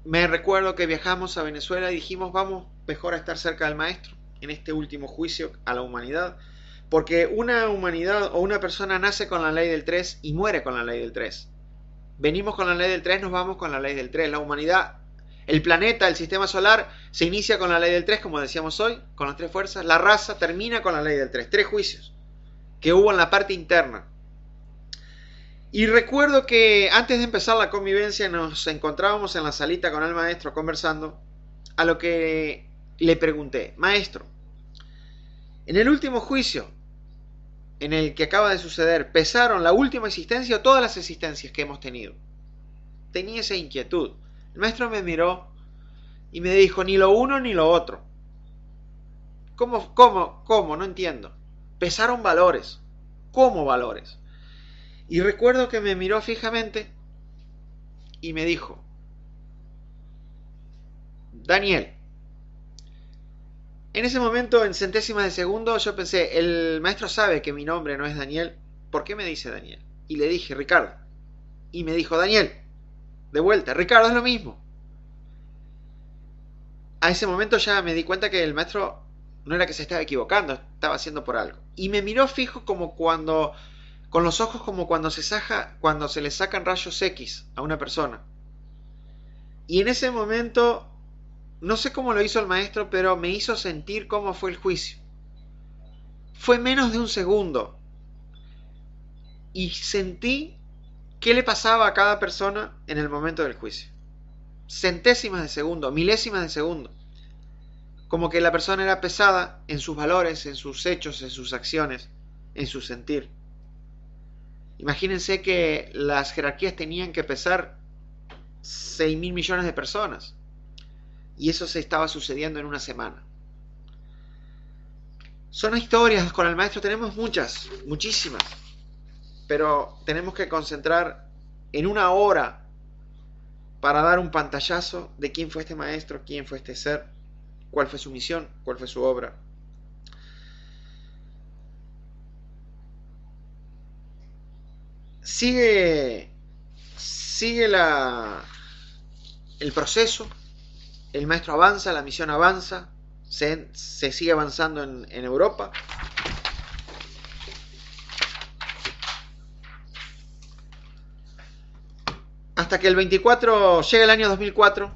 A: me recuerdo que viajamos a Venezuela y dijimos, vamos mejor a estar cerca del maestro en este último juicio a la humanidad, porque una humanidad o una persona nace con la ley del 3 y muere con la ley del 3. Venimos con la ley del 3, nos vamos con la ley del 3. La humanidad, el planeta, el sistema solar, se inicia con la ley del 3, como decíamos hoy, con las 3 fuerzas. La raza termina con la ley del 3. 3 juicios que hubo en la parte interna. Y recuerdo que antes de empezar la convivencia nos encontrábamos en la salita con el maestro conversando, a lo que le pregunté, maestro, en el último juicio, en el que acaba de suceder, ¿pesaron la última existencia o todas las existencias que hemos tenido? Tenía esa inquietud. El maestro me miró y me dijo, ni lo uno ni lo otro. ¿Cómo? No entiendo. Pesaron valores. ¿Cómo valores? Y recuerdo que me miró fijamente y me dijo: Daniel. En ese momento, en centésimas de segundo, yo pensé, el maestro sabe que mi nombre no es Daniel, ¿por qué me dice Daniel? Y le dije: Ricardo. Y me dijo: Daniel. De vuelta: Ricardo, es lo mismo. A ese momento ya me di cuenta que el maestro no era que se estaba equivocando, estaba haciendo por algo. Y me miró fijo, como cuando, con los ojos como cuando cuando se le sacan rayos X a una persona. Y en ese momento, no sé cómo lo hizo el maestro, pero me hizo sentir cómo fue el juicio. Fue menos de un segundo. Y sentí qué le pasaba a cada persona en el momento del juicio. Centésimas de segundo, milésimas de segundo. Como que la persona era pesada en sus valores, en sus hechos, en sus acciones, en su sentir. Imagínense que las jerarquías tenían que pesar 6.000 millones de personas. Y eso se estaba sucediendo en una semana. Son historias con el maestro, tenemos muchas, muchísimas. Pero tenemos que concentrar en una hora para dar un pantallazo de quién fue este maestro, quién fue este ser, cuál fue su misión, cuál fue su obra. Sigue el proceso, el maestro avanza, la misión avanza, se sigue avanzando en Europa. Hasta que el 24 llega el año 2004,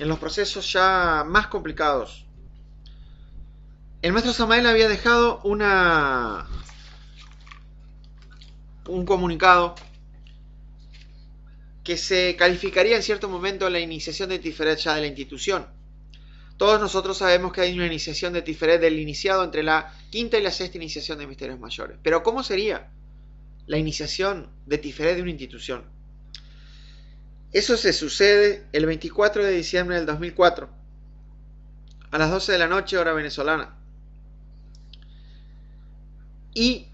A: en los procesos ya más complicados. El maestro Samael había dejado un comunicado que se calificaría en cierto momento la iniciación de Tiferet ya de la institución. Todos nosotros sabemos que hay una iniciación de Tiferet del iniciado entre la quinta y la sexta iniciación de misterios mayores. Pero ¿cómo sería la iniciación de Tiferet de una institución? Eso se sucede el 24 de diciembre del 2004, a las 12 de la noche, hora venezolana. Y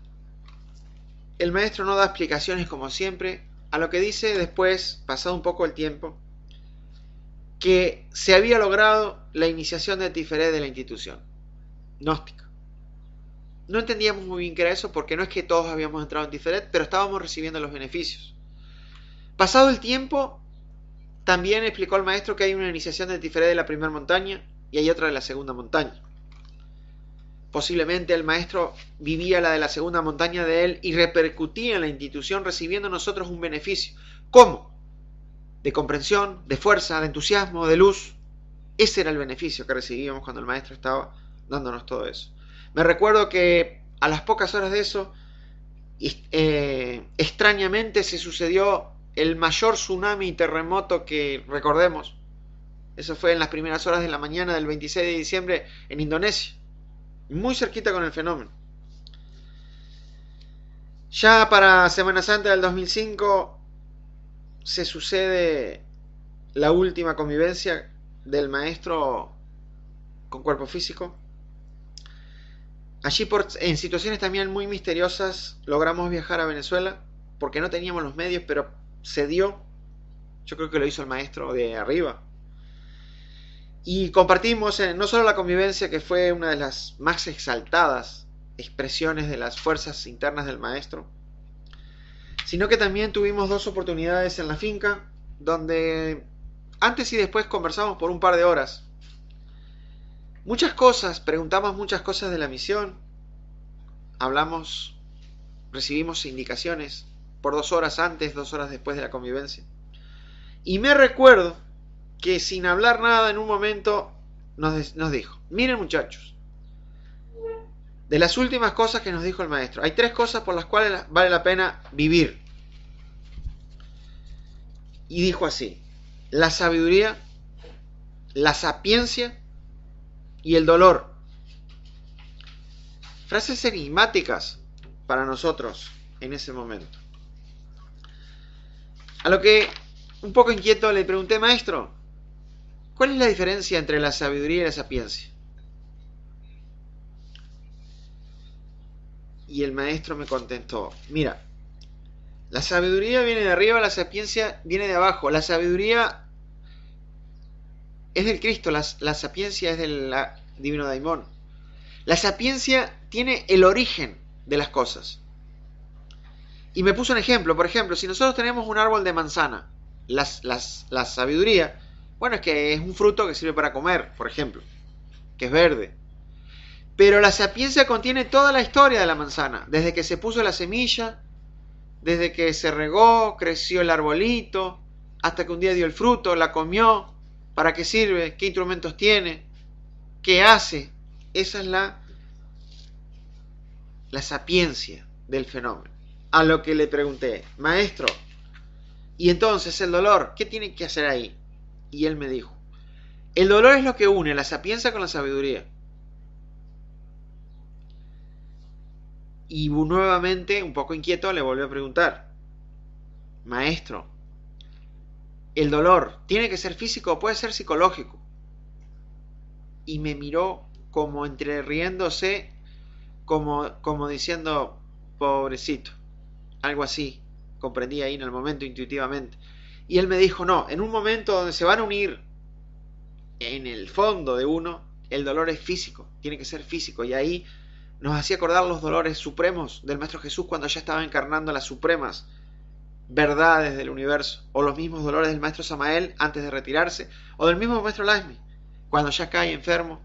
A: el maestro no da explicaciones como siempre, a lo que dice después, pasado un poco el tiempo, que se había logrado la iniciación de Tiferet de la institución gnóstica. No entendíamos muy bien qué era eso, porque no es que todos habíamos entrado en Tiferet, pero estábamos recibiendo los beneficios. Pasado el tiempo, también explicó el maestro que hay una iniciación de Tiferet de la primera montaña y hay otra de la segunda montaña. Posiblemente el maestro vivía la de la segunda montaña de él y repercutía en la institución, recibiendo nosotros un beneficio. ¿Cómo? De comprensión, de fuerza, de entusiasmo, de luz. Ese era el beneficio que recibíamos cuando el maestro estaba dándonos todo eso. Me recuerdo que a las pocas horas de eso, extrañamente se sucedió el mayor tsunami y terremoto que recordemos. Eso fue en las primeras horas de la mañana del 26 de diciembre en Indonesia, muy cerquita con el fenómeno. Ya para Semana Santa del 2005 se sucede la última convivencia del maestro con cuerpo físico. Allí, en situaciones también muy misteriosas, logramos viajar a Venezuela, porque no teníamos los medios, pero se dio. Yo creo que lo hizo el maestro de arriba. Y compartimos no solo la convivencia, que fue una de las más exaltadas expresiones de las fuerzas internas del maestro, sino que también tuvimos dos oportunidades en la finca, donde antes y después conversamos por un par de horas. Muchas cosas, preguntamos muchas cosas de la misión, hablamos, recibimos indicaciones por 2 horas antes, 2 horas después de la convivencia. Y me recuerdo que sin hablar nada en un momento nos dijo: miren muchachos, de las últimas cosas que nos dijo el maestro, hay 3 cosas por las cuales vale la pena vivir. Y dijo así: la sabiduría, la sapiencia y el dolor. Frases enigmáticas para nosotros en ese momento. A lo que, un poco inquieto, le pregunté: maestro, ¿cuál es la diferencia entre la sabiduría y la sapiencia? Y el maestro me contestó: mira, La sabiduría viene de arriba, la sapiencia viene de abajo. La sabiduría es del Cristo, la sapiencia es del divino Daimón. La sapiencia tiene el origen de las cosas. Y me puso un ejemplo. Por ejemplo, si nosotros tenemos un árbol de manzana, la sabiduría, bueno, es que es un fruto que sirve para comer, por ejemplo, que es verde. Pero la sapiencia contiene toda la historia de la manzana, desde que se puso la semilla, desde que se regó, creció el arbolito, hasta que un día dio el fruto, la comió, para qué sirve, qué instrumentos tiene, qué hace. Esa es la sapiencia del fenómeno. A lo que le pregunté, maestro, y entonces el dolor, ¿qué tiene que hacer ahí? Y él me dijo, el dolor es lo que une la sapiencia con la sabiduría. Y nuevamente, un poco inquieto, le volvió a preguntar, maestro, ¿el dolor tiene que ser físico o puede ser psicológico? Y me miró como entre riéndose, como diciendo, pobrecito, algo así, comprendí ahí en el momento intuitivamente. Y él me dijo, no, en un momento donde se van a unir en el fondo de uno, el dolor es físico, tiene que ser físico. Y ahí nos hacía acordar los dolores supremos del Maestro Jesús cuando ya estaba encarnando las supremas verdades del universo, o los mismos dolores del Maestro Samael antes de retirarse, o del mismo Maestro Laxmi cuando ya cae enfermo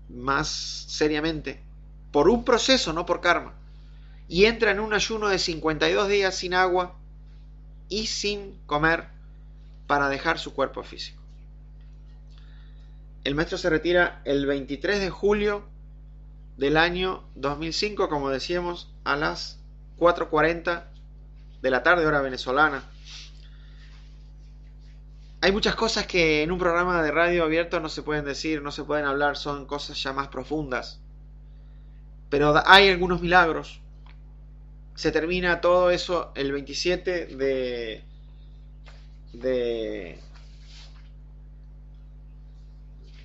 A: más seriamente, por un proceso, no por karma, y entra en un ayuno de 52 días sin agua y sin comer para dejar su cuerpo físico. El maestro se retira el 23 de julio del año 2005, como decíamos, a las 4:40 de la tarde, hora venezolana. Hay muchas cosas que en un programa de radio abierto no se pueden decir, no se pueden hablar, son cosas ya más profundas. Pero hay algunos milagros. Se termina todo eso el 27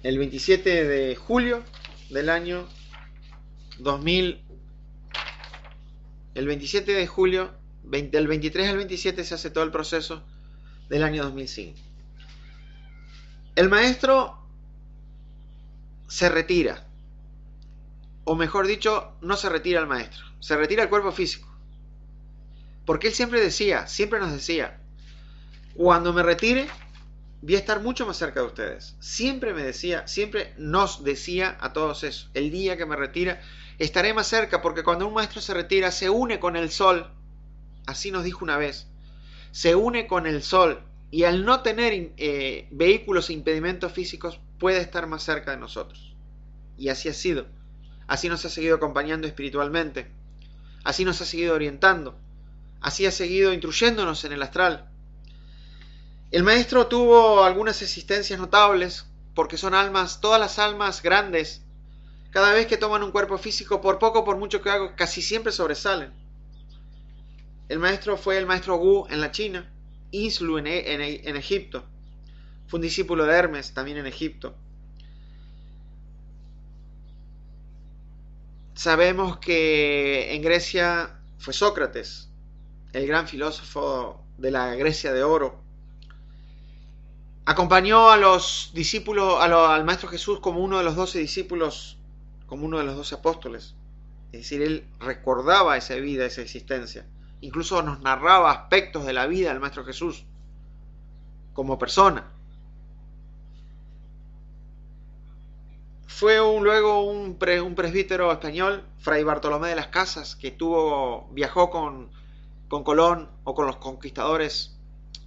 A: el 27 de julio del año 2000. El 27 de julio, del 23 al 27 se hace todo el proceso del año 2005. El maestro se retira, o mejor dicho, no se retira el maestro, se retira el cuerpo físico. Porque él siempre nos decía, cuando me retire, voy a estar mucho más cerca de ustedes. Siempre me decía, siempre nos decía a todos eso, el día que me retira, estaré más cerca, porque cuando un maestro se retira, se une con el sol, así nos dijo una vez, se une con el sol, y al no tener vehículos e impedimentos físicos, puede estar más cerca de nosotros. Y así ha sido. Así nos ha seguido acompañando espiritualmente. Así nos ha seguido orientando. Así ha seguido instruyéndonos en el astral. El maestro tuvo algunas existencias notables, porque son almas, todas las almas grandes, cada vez que toman un cuerpo físico, por poco, por mucho que hago, casi siempre sobresalen. El maestro fue el maestro Wu en la China, Inslu en Egipto, fue un discípulo de Hermes también en Egipto. Sabemos que en Grecia fue Sócrates, el gran filósofo de la Grecia de oro. Acompañó a los discípulos, al Maestro Jesús como uno de los 12 discípulos, como uno de los 12 apóstoles. Es decir, él recordaba esa vida, esa existencia. Incluso nos narraba aspectos de la vida del Maestro Jesús como persona. Fue luego un presbítero español, Fray Bartolomé de las Casas, que viajó con Colón o con los conquistadores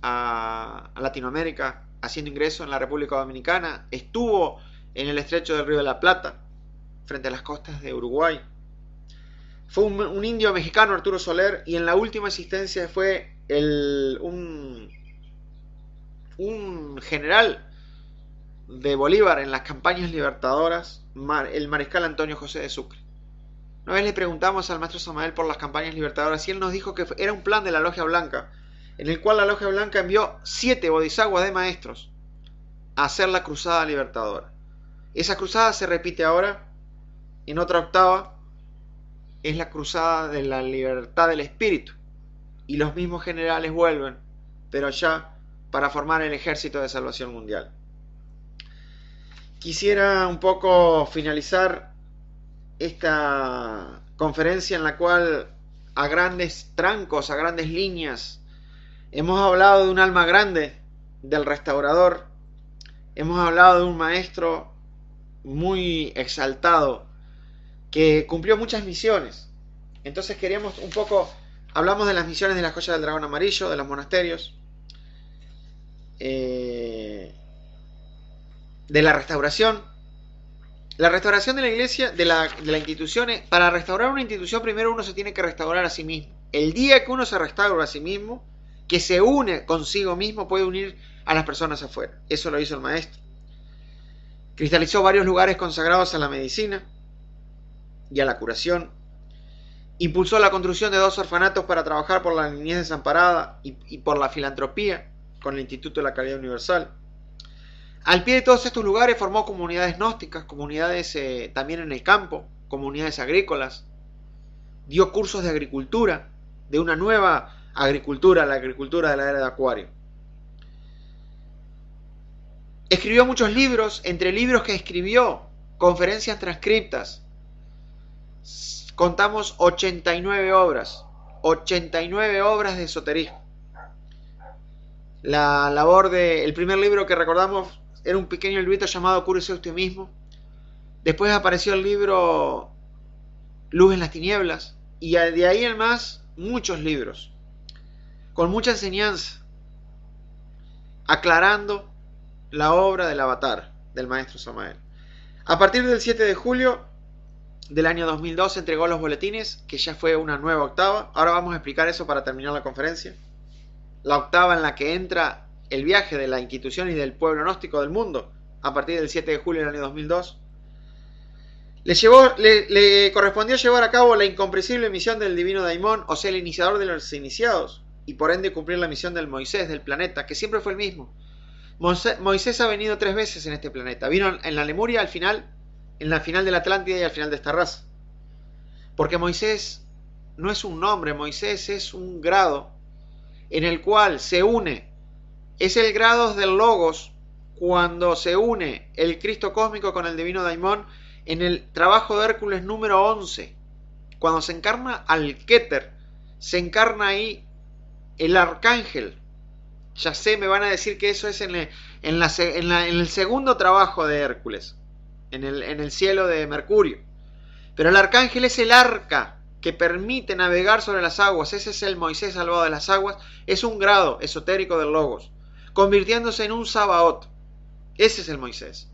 A: a Latinoamérica, haciendo ingreso en la República Dominicana. Estuvo en el estrecho del Río de la Plata, frente a las costas de Uruguay. Fue un indio mexicano, Arturo Soler, y en la última existencia fue un general de Bolívar en las campañas libertadoras, el mariscal Antonio José de Sucre. Una vez le preguntamos al maestro Samael por las campañas libertadoras y él nos dijo que era un plan de la Logia Blanca, en el cual la Logia Blanca envió 7 bodhisattvas de maestros a hacer la cruzada libertadora. Esa cruzada se repite ahora en otra octava, es la cruzada de la libertad del espíritu, y los mismos generales vuelven, pero ya para formar el Ejército de Salvación Mundial. Quisiera un poco finalizar esta conferencia en la cual a grandes trancos, a grandes líneas, hemos hablado de un alma grande, del restaurador, hemos hablado de un maestro muy exaltado que cumplió muchas misiones. Entonces queríamos un poco, hablamos de las misiones de la Joya del Dragón Amarillo, de los monasterios, de la restauración. La restauración de la iglesia, de la institución, para restaurar una institución primero uno se tiene que restaurar a sí mismo. El día que uno se restaura a sí mismo, que se une consigo mismo, puede unir a las personas afuera. Eso lo hizo el maestro. Cristalizó varios lugares consagrados a la medicina y a la curación. Impulsó la construcción de 2 orfanatos para trabajar por la niñez desamparada y por la filantropía con el Instituto de la Caridad Universal. Al pie de todos estos lugares formó comunidades gnósticas, comunidades también en el campo, comunidades agrícolas. Dio cursos de agricultura, de una nueva agricultura, la agricultura de la era de Acuario. Escribió muchos libros, entre libros que escribió, conferencias transcriptas. Contamos 89 obras de esoterismo. La labor el primer libro que recordamos era un pequeño librito llamado Cúrese usted mismo. Después apareció el libro Luz en las tinieblas, y de ahí en más muchos libros con mucha enseñanza, aclarando la obra del avatar del maestro Samael. A partir del 7 de julio del año 2002 entregó los boletines, que ya fue una nueva octava. Ahora vamos a explicar eso para terminar la conferencia. La octava en la que entra el viaje de la institución y del pueblo gnóstico del mundo a partir del 7 de julio del año 2002. Le correspondió llevar a cabo la incomprensible misión del divino Daimón, o sea, el iniciador de los iniciados, y por ende cumplir la misión del Moisés del planeta, que siempre fue el mismo. Moisés ha venido 3 veces en este planeta. Vino en la Lemuria al final, en la final de la Atlántida y al final de esta raza. Porque Moisés no es un nombre, Moisés es un grado en el cual se une. Es el grado del Logos cuando se une el Cristo cósmico con el divino Daimón en el trabajo de Hércules número 11. Cuando se encarna al Keter, se encarna ahí el arcángel. Ya sé, me van a decir que eso es en el segundo trabajo de Hércules, en el cielo de Mercurio. Pero el arcángel es el arca que permite navegar sobre las aguas. Ese es el Moisés salvado de las aguas. Es un grado esotérico del Logos, convirtiéndose en un Sabaoth. Ese es el Moisés.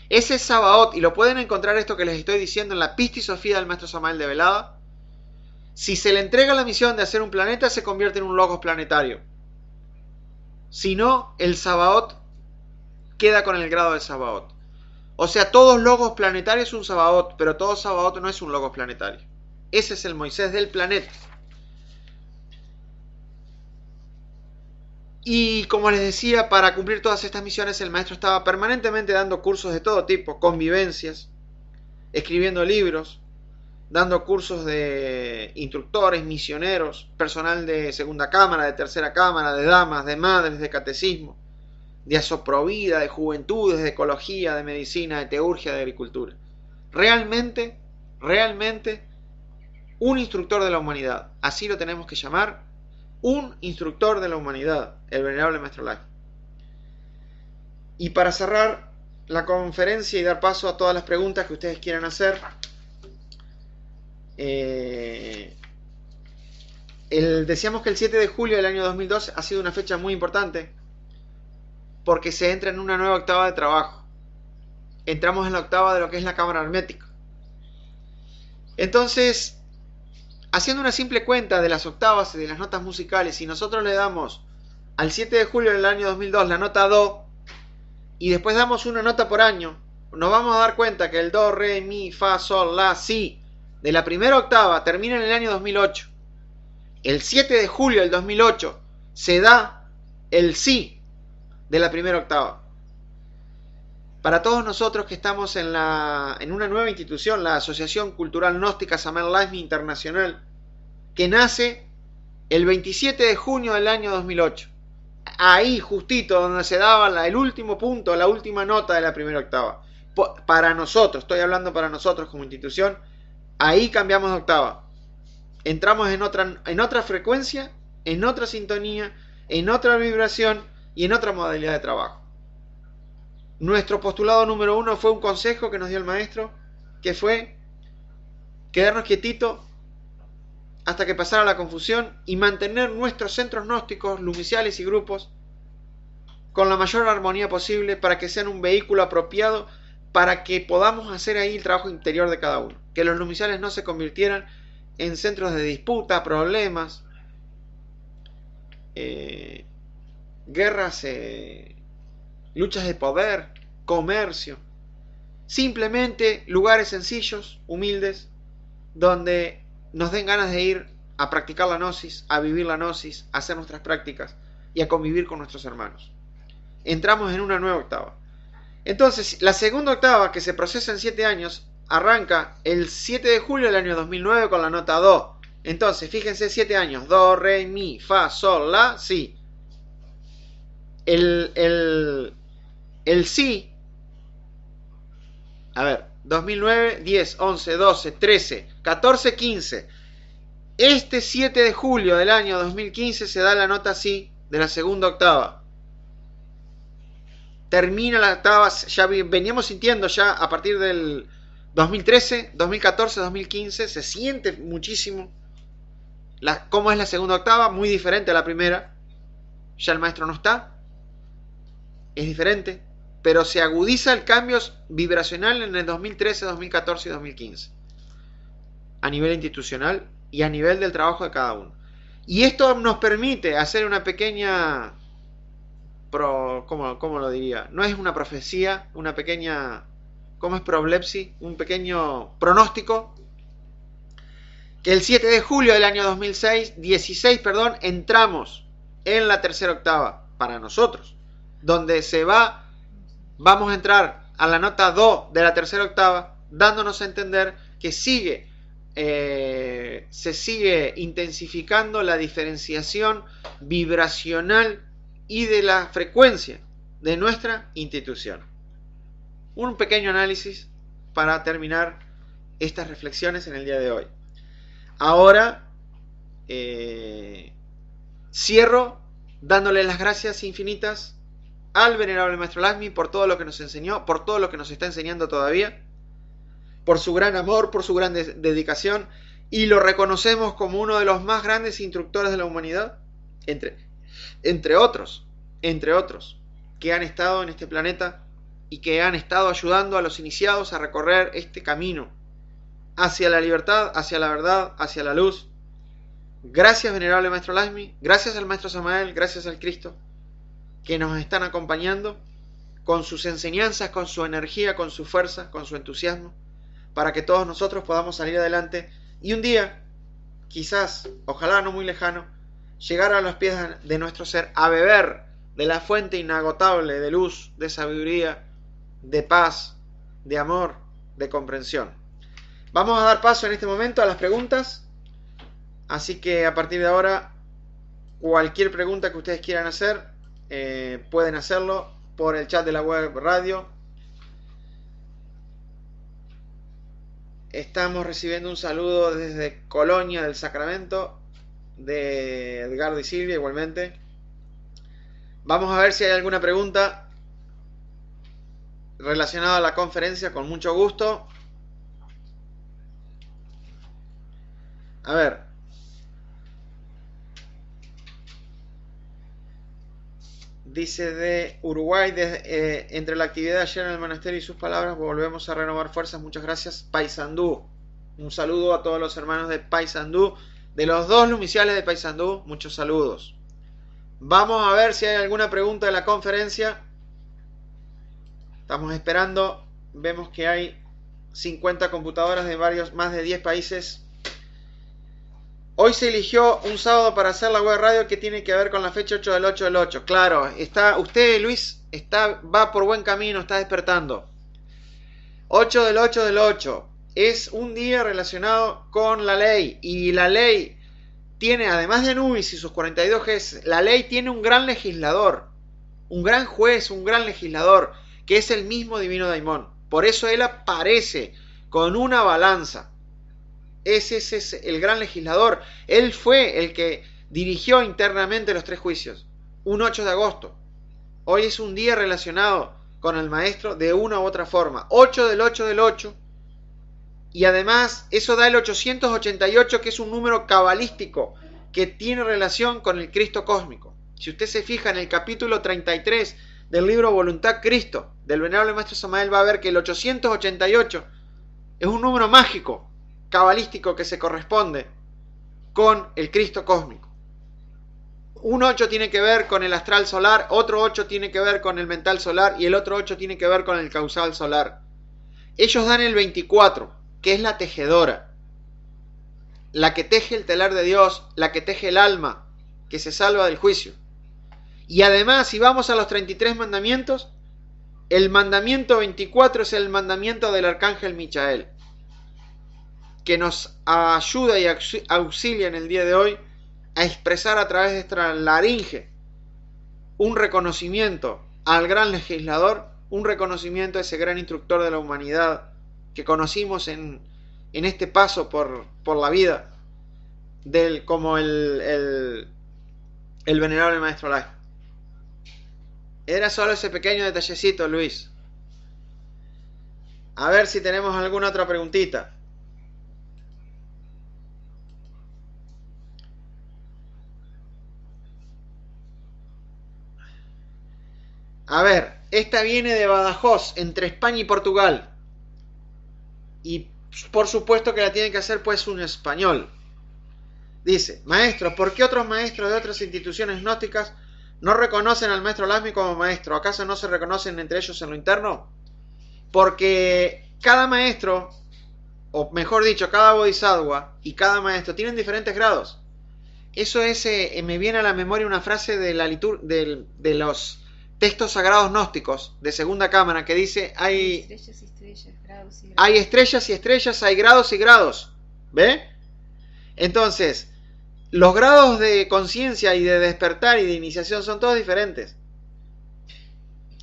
A: Ese es Sabaoth, y lo pueden encontrar esto que les estoy diciendo en la Pista y Sofía del maestro Samael de Velada. Si se le entrega la misión de hacer un planeta, se convierte en un Logos planetario. Si no, el Sabaoth queda con el grado de Sabaoth. O sea, todos Logos planetarios es un Sabaoth, pero todo Sabaoth no es un Logos planetario. Ese es el Moisés del planeta. Y como les decía, para cumplir todas estas misiones el maestro estaba permanentemente dando cursos de todo tipo, convivencias, escribiendo libros, dando cursos de instructores, misioneros, personal de segunda cámara, de tercera cámara, de damas, de madres, de catecismo, de asoprovida, de juventudes, de ecología, de medicina, de teurgia, de agricultura. Realmente un instructor de la humanidad, así lo tenemos que llamar, un instructor de la humanidad, el venerable Maestro Life. Y para cerrar la conferencia y dar paso a todas las preguntas que ustedes quieran hacer, decíamos que el 7 de julio del año 2002 ha sido una fecha muy importante porque se entra en una nueva octava de trabajo. Entramos en la octava de lo que es la cámara hermética. Entonces, haciendo una simple cuenta de las octavas y de las notas musicales, si nosotros le damos al 7 de julio del año 2002 la nota Do, y después damos una nota por año, nos vamos a dar cuenta que el Do, Re, Mi, Fa, Sol, La, Si de la primera octava termina en el año 2008. El 7 de julio del 2008 se da el Si de la primera octava. Para todos nosotros que estamos en una nueva institución, la Asociación Cultural Gnóstica Samael Life Internacional, que nace el 27 de junio del año 2008. Ahí, justito, donde se daba el último punto, la última nota de la primera octava. Para nosotros, estoy hablando para nosotros como institución, ahí cambiamos de octava. Entramos en otra frecuencia, en otra sintonía, en otra vibración y en otra modalidad de trabajo. Nuestro postulado número 1 fue un consejo que nos dio el maestro, que fue quedarnos quietitos hasta que pasara la confusión y mantener nuestros centros gnósticos, lumiciales y grupos con la mayor armonía posible para que sean un vehículo apropiado para que podamos hacer ahí el trabajo interior de cada uno. Que los lumiciales no se convirtieran en centros de disputa, problemas, guerras, luchas de poder, comercio. Simplemente lugares sencillos, humildes, donde nos den ganas de ir a practicar la gnosis, a vivir la gnosis, a hacer nuestras prácticas y a convivir con nuestros hermanos. Entramos en una nueva octava. Entonces, la segunda octava, que se procesa en 7 años, arranca el 7 de julio del año 2009 con la nota Do. Entonces, fíjense, 7 años. Do, re, mi, fa, sol, la, si. El si. A ver, 2009, 10, 11, 12, 13, 14, 15. Este 7 de julio del año 2015 se da la nota si de la segunda octava. Termina la octava, ya veníamos sintiendo ya a partir del 2013, 2014, 2015, se siente muchísimo cómo es la segunda octava, muy diferente a la primera. Ya el maestro no está, es diferente, pero se agudiza el cambio vibracional en el 2013, 2014 y 2015 a nivel institucional y a nivel del trabajo de cada uno. Y esto nos permite hacer una pequeña, ¿cómo lo diría? No es una profecía, una pequeña, ¿cómo es prolepsis? Un pequeño pronóstico, que el 7 de julio del año 16, entramos en la tercera octava para nosotros, donde vamos a entrar a la nota Do de la tercera octava, dándonos a entender que se sigue intensificando la diferenciación vibracional y de la frecuencia de nuestra institución. Un pequeño análisis para terminar estas reflexiones en el día de hoy. Ahora cierro dándole las gracias infinitas al venerable Maestro Lakshmi por todo lo que nos enseñó, por todo lo que nos está enseñando todavía, por su gran amor, por su gran dedicación, y lo reconocemos como uno de los más grandes instructores de la humanidad, entre otros, que han estado en este planeta y que han estado ayudando a los iniciados a recorrer este camino hacia la libertad, hacia la verdad, hacia la luz. Gracias, venerable Maestro Lakshmi, gracias al Maestro Samael, gracias al Cristo, que nos están acompañando con sus enseñanzas, con su energía, con su fuerza, con su entusiasmo, para que todos nosotros podamos salir adelante y un día, quizás, ojalá no muy lejano, llegar a los pies de nuestro ser, a beber de la fuente inagotable de luz, de sabiduría, de paz, de amor, de comprensión. Vamos a dar paso en este momento a las preguntas, así que a partir de ahora, cualquier pregunta que ustedes quieran hacer, pueden hacerlo por el chat de la web radio. Estamos recibiendo un saludo desde Colonia del Sacramento, de Edgardo y Silvia igualmente. Vamos a ver si hay alguna pregunta relacionada a la conferencia, con mucho gusto. A ver. Dice de Uruguay, entre la actividad de ayer en el monasterio y sus palabras, volvemos a renovar fuerzas. Muchas gracias, Paysandú. Un saludo a todos los hermanos de Paysandú, de los dos lumiciales de Paysandú. Muchos saludos. Vamos a ver si hay alguna pregunta de la conferencia. Estamos esperando. Vemos que hay 50 computadoras de más de 10 países. Hoy se eligió un sábado para hacer la web radio que tiene que ver con la fecha 8 del 8 del 8. Claro, usted, Luis, va por buen camino, está despertando. 8 del 8 del 8. Es un día relacionado con la ley. Y la ley tiene, además de Anubis y sus 42 Gs, la ley tiene un gran legislador, un gran juez, un gran legislador, que es el mismo divino Daimón. Por eso él aparece con una balanza. Ese es el gran legislador. Él fue el que dirigió internamente los 3 juicios. Un 8 de agosto. Hoy es un día relacionado con el maestro de una u otra forma. 8 del 8 del 8. Y además eso da el 888, que es un número cabalístico que tiene relación con el Cristo cósmico. Si usted se fija en el capítulo 33 del libro Voluntad Cristo, del venerable maestro Samael, va a ver que el 888 es un número mágico, cabalístico, que se corresponde con el Cristo cósmico. Un 8 tiene que ver con el astral solar, otro 8 tiene que ver con el mental solar y el otro 8 tiene que ver con el causal solar. Ellos dan el 24, que es la tejedora, la que teje el telar de Dios, la que teje el alma, que se salva del juicio. Y además, si vamos a los 33 mandamientos, el mandamiento 24 es el mandamiento del arcángel Michael, que nos ayuda y auxilia en el día de hoy a expresar a través de esta laringe un reconocimiento al gran legislador, un reconocimiento a ese gran instructor de la humanidad que conocimos en este paso por la vida, como el venerable maestro Lai. Era solo ese pequeño detallecito, Luis. A ver si tenemos alguna otra preguntita. A ver, esta viene de Badajoz, entre España y Portugal. Y por supuesto que la tiene que hacer pues un español. Dice: maestro, ¿por qué otros maestros de otras instituciones gnósticas no reconocen al maestro Lázmi como maestro? ¿Acaso no se reconocen entre ellos en lo interno? Porque cada maestro, o mejor dicho, cada bodhisattva y cada maestro tienen diferentes grados. Eso es, me viene a la memoria una frase de la de los textos sagrados gnósticos de segunda cámara que dice: hay estrellas y estrellas, grados y grados. Hay estrellas y estrellas, hay grados y grados. ¿Ve? Entonces, los grados de conciencia y de despertar y de iniciación son todos diferentes.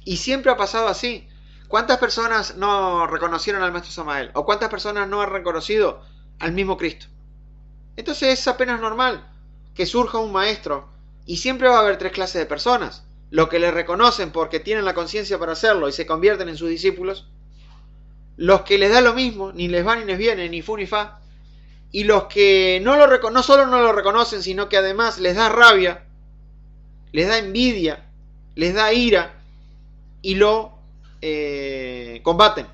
A: Y siempre ha pasado así. ¿Cuántas personas no reconocieron al maestro Samael? ¿O cuántas personas no han reconocido al mismo Cristo? Entonces es apenas normal que surja un maestro, y siempre va a haber 3 clases de personas: los que le reconocen porque tienen la conciencia para hacerlo y se convierten en sus discípulos, los que les da lo mismo, ni les va ni les viene, ni fu ni fa, y los que no solo no lo reconocen, sino que además les da rabia, les da envidia, les da ira, y lo combaten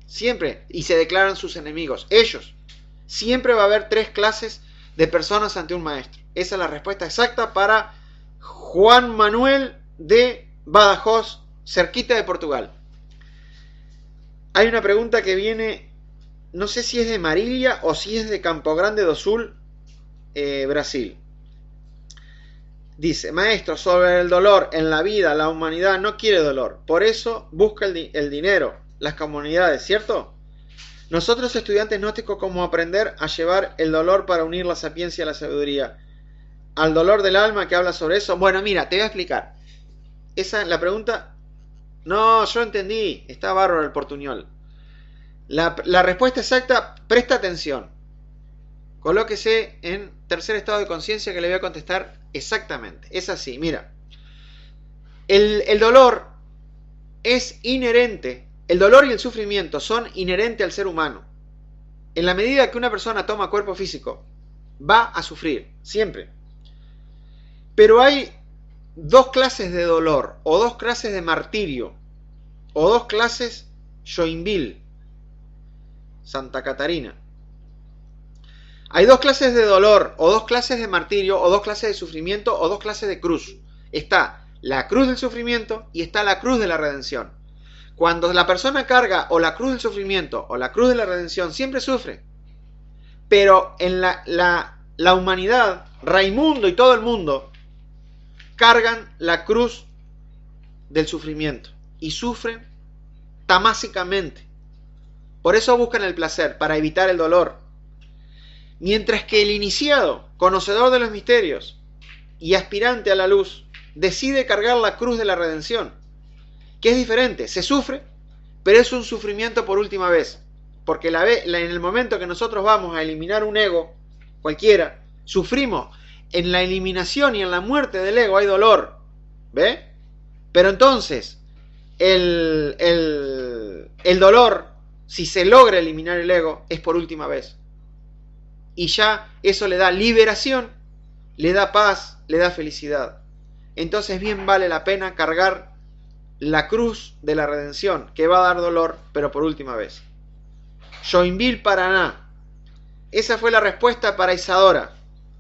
A: siempre y se declaran sus enemigos. Ellos. Siempre va a haber 3 clases de personas ante un maestro. Esa es la respuesta exacta para Juan Manuel de Badajoz, cerquita de Portugal. Hay una pregunta que viene, no sé si es de Marília o si es de Campo Grande do Sul, Brasil. Dice: maestro, sobre el dolor en la vida, la humanidad no quiere dolor, por eso busca el dinero, las comunidades, ¿cierto? Nosotros, estudiantes gnósticos, ¿cómo aprender a llevar el dolor para unir la sapiencia a la sabiduría? Al dolor del alma, que habla sobre eso. Bueno, mira, te voy a explicar. Esa es la pregunta. No, yo entendí. Está bárbaro el portuñol. La respuesta exacta, presta atención. Colóquese en tercer estado de conciencia que le voy a contestar exactamente. Es así, mira. El dolor es inherente. El dolor y el sufrimiento son inherentes al ser humano. En la medida que una persona toma cuerpo físico, va a sufrir, siempre. Pero hay 2 clases de dolor, o 2 clases de martirio, o 2 clases Joinville, Santa Catarina. Hay 2 clases de dolor, o 2 clases de martirio, o 2 clases de sufrimiento, o 2 clases de cruz. Está la cruz del sufrimiento y está la cruz de la redención. Cuando la persona carga o la cruz del sufrimiento o la cruz de la redención, siempre sufre. Pero en la humanidad, Raimundo y todo el mundo, cargan la cruz del sufrimiento y sufren tamásicamente. Por eso buscan el placer, para evitar el dolor. Mientras que el iniciado, conocedor de los misterios y aspirante a la luz, decide cargar la cruz de la redención, que es diferente, se sufre, pero es un sufrimiento por última vez, porque en el momento que nosotros vamos a eliminar un ego, cualquiera, sufrimos. En la eliminación y en la muerte del ego hay dolor, ¿ve? Pero entonces, el dolor, si se logra eliminar el ego, es por última vez. Y ya eso le da liberación, le da paz, le da felicidad. Entonces bien vale la pena cargar la cruz de la redención, que va a dar dolor, pero por última vez. Joinville, Paraná. Esa fue la respuesta para Isadora,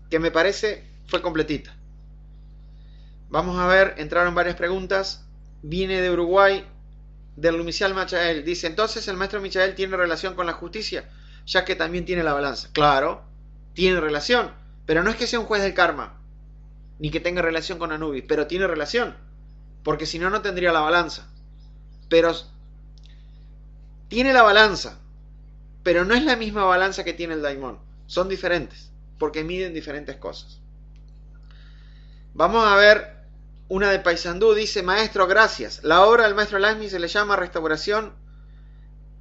A: que me parece fue completita. Vamos a ver, entraron varias preguntas. Viene de Uruguay, del Lumicial Michael. Dice, entonces el maestro Michael tiene relación con la justicia, ya que también tiene la balanza. Claro, tiene relación, pero no es que sea un juez del karma, ni que tenga relación con Anubis, pero tiene relación, porque si no, no tendría la balanza. Pero tiene la balanza, pero no es la misma balanza que tiene el daimón. Son diferentes, porque miden diferentes cosas. Vamos a ver una de Paysandú. Dice, maestro, gracias. La obra del maestro Laxmi se le llama restauración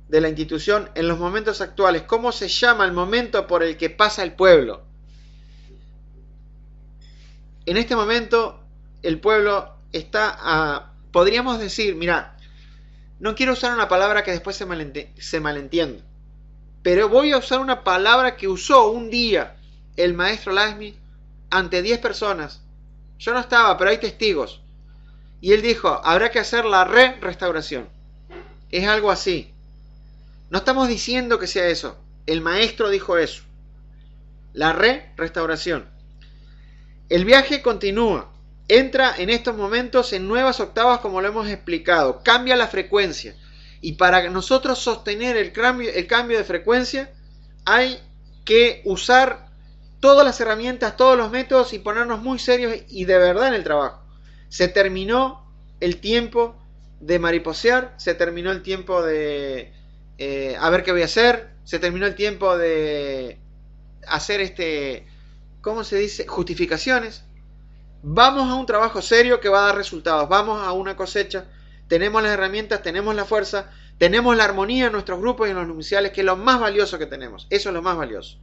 A: de la institución en los momentos actuales. ¿Cómo se llama el momento por el que pasa el pueblo? En este momento el pueblo está podríamos decir, mira, no quiero usar una palabra que después se malentienda, pero voy a usar una palabra que usó un día el maestro Laxmi ante 10 personas. Yo no estaba, pero hay testigos. Y él dijo, habrá que hacer la restauración. Es algo así. No estamos diciendo que sea eso. El maestro dijo eso. La restauración. El viaje continúa. Entra en estos momentos en nuevas octavas, como lo hemos explicado. Cambia la frecuencia. Y para nosotros sostener el cambio de frecuencia, hay que usar todas las herramientas, todos los métodos y ponernos muy serios y de verdad en el trabajo. Se terminó el tiempo de mariposear, se terminó el tiempo de a ver qué voy a hacer, se terminó el tiempo de hacer ¿cómo se dice? Justificaciones. Vamos a un trabajo serio que va a dar resultados, vamos a una cosecha, tenemos las herramientas, tenemos la fuerza, tenemos la armonía en nuestros grupos y en los nupciales, que es lo más valioso que tenemos, eso es lo más valioso.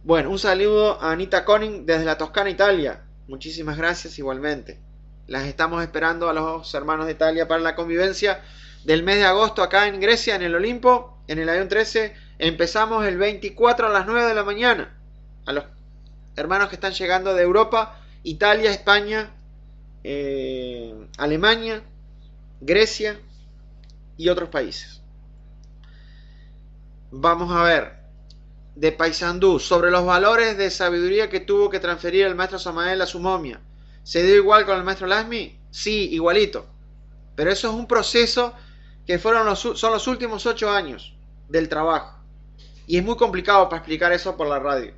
A: Bueno, un saludo a Anita Koning desde la Toscana, Italia. Muchísimas gracias igualmente. Las estamos esperando a los hermanos de Italia para la convivencia del mes de agosto acá en Grecia, en el Olimpo, en el avión 13. Empezamos el 24 a las 9 de la mañana. A los hermanos que están llegando de Europa, Italia, España, Alemania, Grecia y otros países. Vamos a ver. De Paysandú, sobre los valores de sabiduría que tuvo que transferir el maestro Samael a su momia. ¿Se dio igual con el maestro Laxmi? Sí, igualito. Pero eso es un proceso que son los últimos 8 años del trabajo. Y es muy complicado para explicar eso por la radio.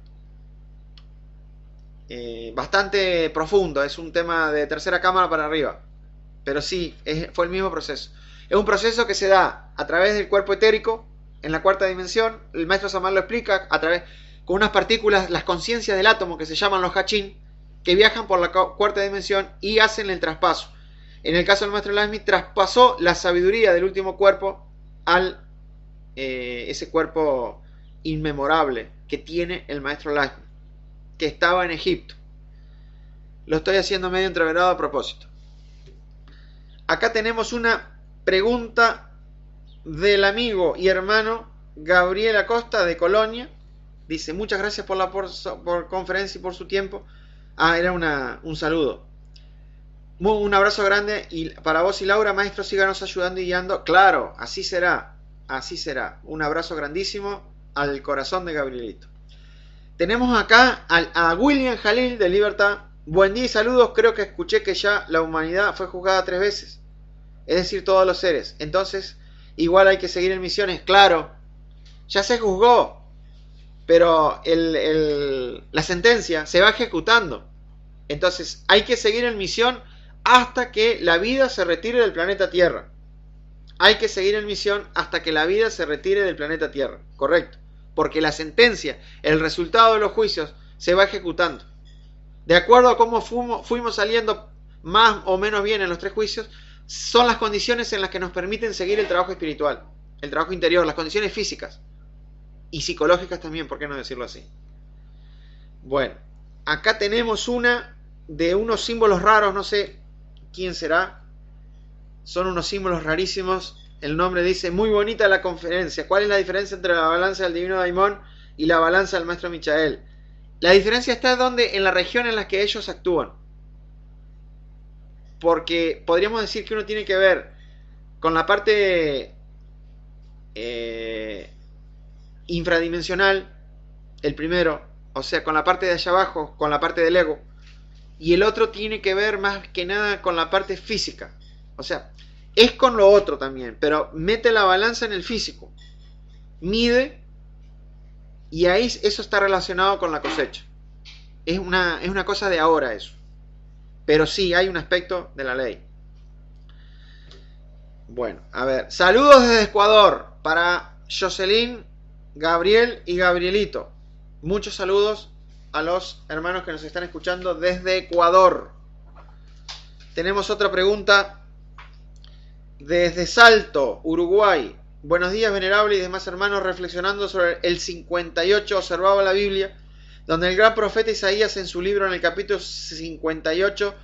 A: Bastante profundo, es un tema de tercera cámara para arriba. Pero sí, fue el mismo proceso. Es un proceso que se da a través del cuerpo etérico, en la cuarta dimensión. El maestro Samael lo explica con unas partículas, las conciencias del átomo que se llaman los hachín, que viajan por la cuarta dimensión y hacen el traspaso. En el caso del maestro Laxmi, traspasó la sabiduría del último cuerpo al ese cuerpo inmemorable que tiene el maestro Laxmi, que estaba en Egipto. Lo estoy haciendo medio entreverado a propósito. Acá tenemos una pregunta del amigo y hermano Gabriel Acosta de Colonia. Dice, muchas gracias por la conferencia y por su tiempo. Era un saludo. Un abrazo grande y para vos y Laura, maestro, síganos ayudando y guiando. Claro, así será, así será. Un abrazo grandísimo al corazón de Gabrielito. Tenemos acá a William Jalil de Libertad. Buen día y saludos. Creo que escuché que ya la humanidad fue juzgada 3 veces, es decir, todos los seres. Entonces igual hay que seguir en misiones. Claro, ya se juzgó, pero la sentencia se va ejecutando. Entonces hay que seguir en misión hasta que la vida se retire del planeta Tierra. Hay que seguir en misión hasta que la vida se retire del planeta Tierra. Correcto. porque la sentencia, el resultado de los juicios, se va ejecutando. De acuerdo a cómo fuimos saliendo más o menos bien en los 3 juicios, son las condiciones en las que nos permiten seguir el trabajo espiritual, el trabajo interior, las condiciones físicas y psicológicas también, ¿por qué no decirlo así? Bueno, acá tenemos una de unos símbolos raros, no sé quién será, son unos símbolos rarísimos. El nombre dice: muy bonita la conferencia. ¿Cuál es la diferencia entre la balanza del divino Daimón y la balanza del maestro Michael? La diferencia está en la región en la que ellos actúan. Porque podríamos decir que uno tiene que ver con la parte infradimensional, el primero, o sea, con la parte de allá abajo, con la parte del ego, y el otro tiene que ver más que nada con la parte física. O sea, es con lo otro también, pero mete la balanza en el físico, mide, y ahí eso está relacionado con la cosecha. Es una cosa de ahora eso, pero sí hay un aspecto de la ley. Bueno, a ver, saludos desde Ecuador para Jocelyn, Gabriel y Gabrielito. Muchos saludos a los hermanos que nos están escuchando desde Ecuador. Tenemos otra pregunta desde Salto, Uruguay. Buenos días, venerable y demás hermanos, reflexionando sobre el 58 observado en la Biblia, donde el gran profeta Isaías en su libro, en el capítulo 58,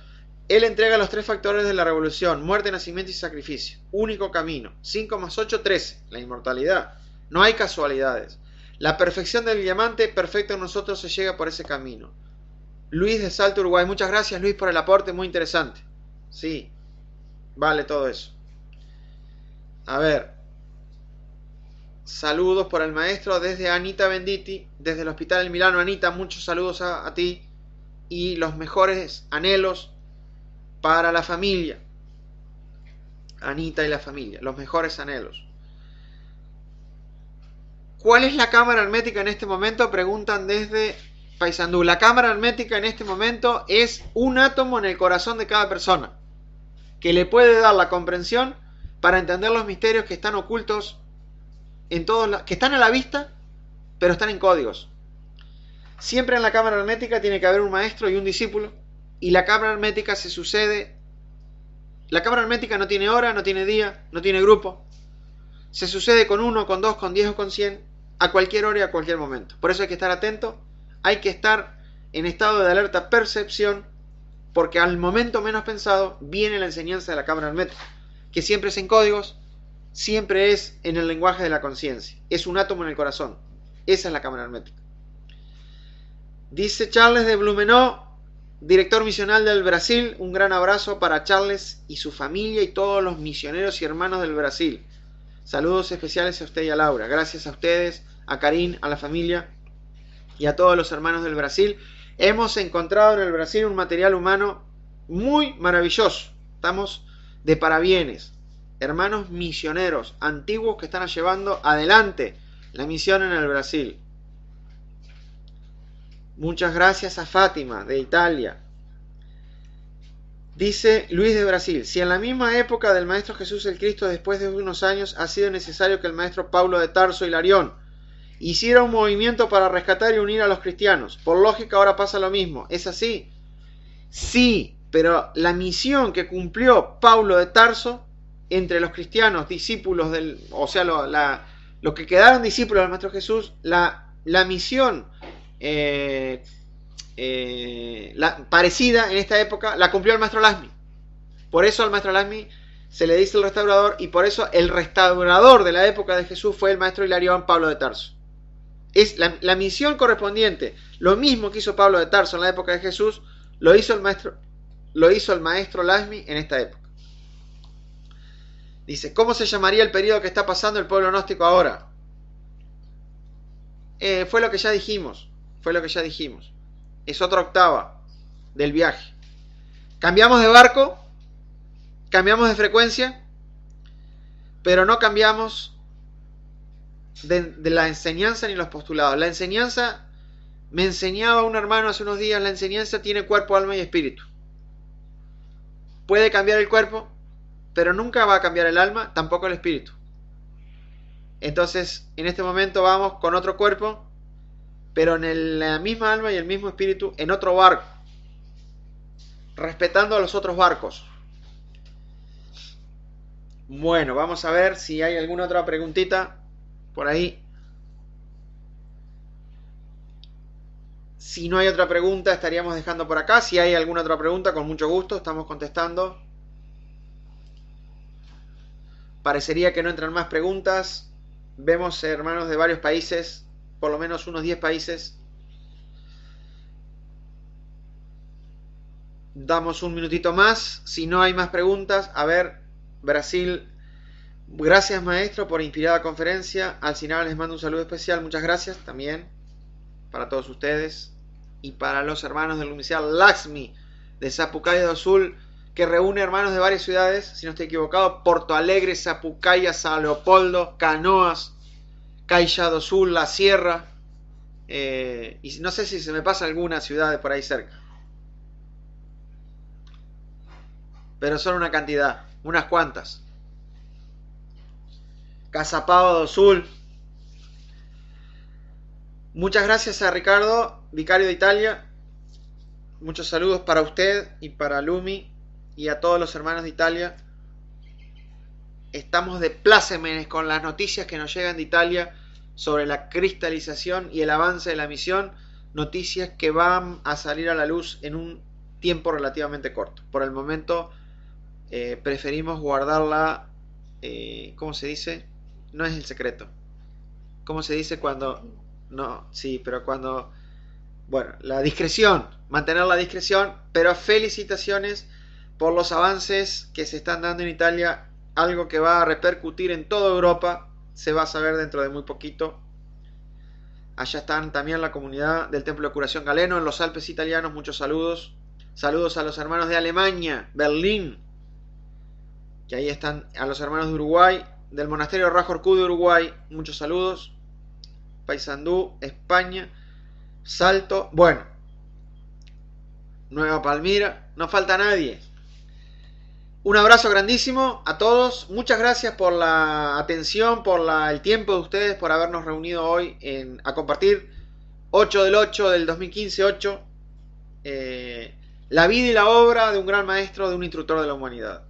A: él entrega los 3 factores de la revolución: muerte, nacimiento y sacrificio. Único camino. 5 más 8, 13. La inmortalidad. No hay casualidades. La perfección del diamante perfecto en nosotros se llega por ese camino. Luis de Salto, Uruguay. Muchas gracias, Luis, por el aporte, muy interesante. Sí, vale todo eso. A ver. Saludos por el maestro desde Anita Venditti, desde el Hospital del Milano. Anita, muchos saludos a ti y los mejores anhelos para la familia. Anita y la familia, los mejores anhelos. ¿Cuál es la cámara hermética en este momento? Preguntan desde Paysandú. La cámara hermética en este momento es un átomo en el corazón de cada persona, que le puede dar la comprensión para entender los misterios que están ocultos en todos, que están a la vista, pero están en códigos. Siempre en la cámara hermética tiene que haber un maestro y un discípulo, y la cámara hermética se sucede. La cámara hermética no tiene hora, no tiene día, no tiene grupo. Se sucede con 1, con 2, con 10 o con 100, a cualquier hora y a cualquier momento. Por eso hay que estar atento, hay que estar en estado de alerta percepción, porque al momento menos pensado viene la enseñanza de la cámara hermética, que siempre es en códigos, siempre es en el lenguaje de la conciencia. Es un átomo en el corazón. Esa es la cámara hermética. Dice Charles de Blumenau, director misional del Brasil. Un gran abrazo para Charles y su familia y todos los misioneros y hermanos del Brasil. Saludos especiales a usted y a Laura. Gracias a ustedes, a Karin, a la familia y a todos los hermanos del Brasil. Hemos encontrado en el Brasil un material humano muy maravilloso. Estamos de parabienes. Hermanos misioneros antiguos que están llevando adelante la misión en el Brasil. Muchas gracias a Fátima de Italia. Dice Luis de Brasil: si en la misma época del Maestro Jesús el Cristo, después de unos años, ha sido necesario que el Maestro Pablo de Tarso Hilarión hiciera un movimiento para rescatar y unir a los cristianos, por lógica ahora pasa lo mismo. ¿Es así? Sí, pero la misión que cumplió Pablo de Tarso entre los cristianos, discípulos o sea, los que quedaron discípulos del Maestro Jesús, la misión parecida en esta época la cumplió el Maestro Lasmi. Por eso al Maestro Lasmi se le dice el restaurador, y por eso el restaurador de la época de Jesús fue el Maestro Hilarión Pablo de Tarso. Es la misión correspondiente. Lo mismo que hizo Pablo de Tarso en la época de Jesús, lo hizo el Maestro Lasmi en esta época. Dice: ¿cómo se llamaría el periodo que está pasando el pueblo gnóstico ahora? Fue lo que ya dijimos. Es otra octava del viaje. Cambiamos de barco, cambiamos de frecuencia, pero no cambiamos de la enseñanza ni los postulados. La enseñanza, me enseñaba un hermano hace unos días, la enseñanza tiene cuerpo, alma y espíritu. Puede cambiar el cuerpo, pero nunca va a cambiar el alma, tampoco el espíritu. Entonces, en este momento vamos con otro cuerpo, pero en la misma alma y el mismo espíritu, en otro barco, respetando a los otros barcos. Bueno, vamos a ver si hay alguna otra preguntita por ahí. Si no hay otra pregunta, estaríamos dejando por acá. Si hay alguna otra pregunta, con mucho gusto, estamos contestando. Parecería que no entran más preguntas. Vemos hermanos de varios países, por lo menos unos 10 países. Damos un minutito más. Si no hay más preguntas, a ver, Brasil. Gracias, maestro, por inspirada conferencia. Al final les mando un saludo especial. Muchas gracias también para todos ustedes. Y para los hermanos del Universidad Laxmi de Sapucaia do Sul, que reúne hermanos de varias ciudades, si no estoy equivocado: Porto Alegre, Sapucaia, San Leopoldo, Canoas, Caixa do Sul, La Sierra, y no sé si se me pasa alguna ciudad de por ahí cerca, pero son una cantidad, unas cuantas. Caçapava do Sul. Muchas gracias a Ricardo, vicario de Italia. Muchos saludos para usted y para Lumi y a todos los hermanos de Italia. Estamos de plácemes con las noticias que nos llegan de Italia sobre la cristalización y el avance de la misión. Noticias que van a salir a la luz en un tiempo relativamente corto. Por el momento preferimos guardarla, ¿cómo se dice? No es el secreto. ¿Cómo se dice cuando...? No, sí, pero cuando... Bueno, la discreción, mantener la discreción, pero felicitaciones por los avances que se están dando en Italia, algo que va a repercutir en toda Europa, se va a saber dentro de muy poquito. Allá están también la comunidad del Templo de Curación Galeno, en los Alpes italianos, muchos saludos. Saludos a los hermanos de Alemania, Berlín, que ahí están, a los hermanos de Uruguay, del Monasterio Rajorcú de Uruguay, muchos saludos. Paysandú, España, Salto, bueno, Nueva Palmira, no falta nadie. Un abrazo grandísimo a todos, muchas gracias por la atención, por el tiempo de ustedes, por habernos reunido hoy a compartir 8 del 8 del 2015, 8, la vida y la obra de un gran maestro, de un instructor de la humanidad.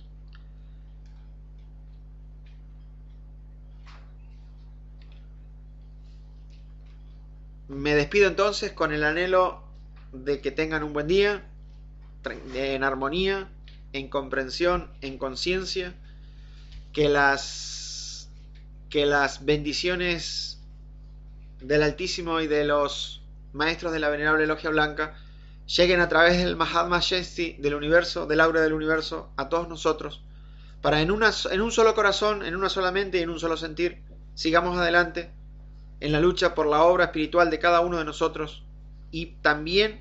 A: Me despido entonces con el anhelo de que tengan un buen día, en armonía, en comprensión, en conciencia, que las bendiciones del Altísimo y de los maestros de la Venerable Logia Blanca lleguen a través del Mahatma Shakti del universo, del aura del universo, a todos nosotros, para en un solo corazón, en una sola mente y en un solo sentir, sigamos adelante en la lucha por la obra espiritual de cada uno de nosotros y también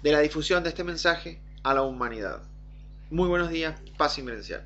A: de la difusión de este mensaje a la humanidad. Muy buenos días, paz inmerencial.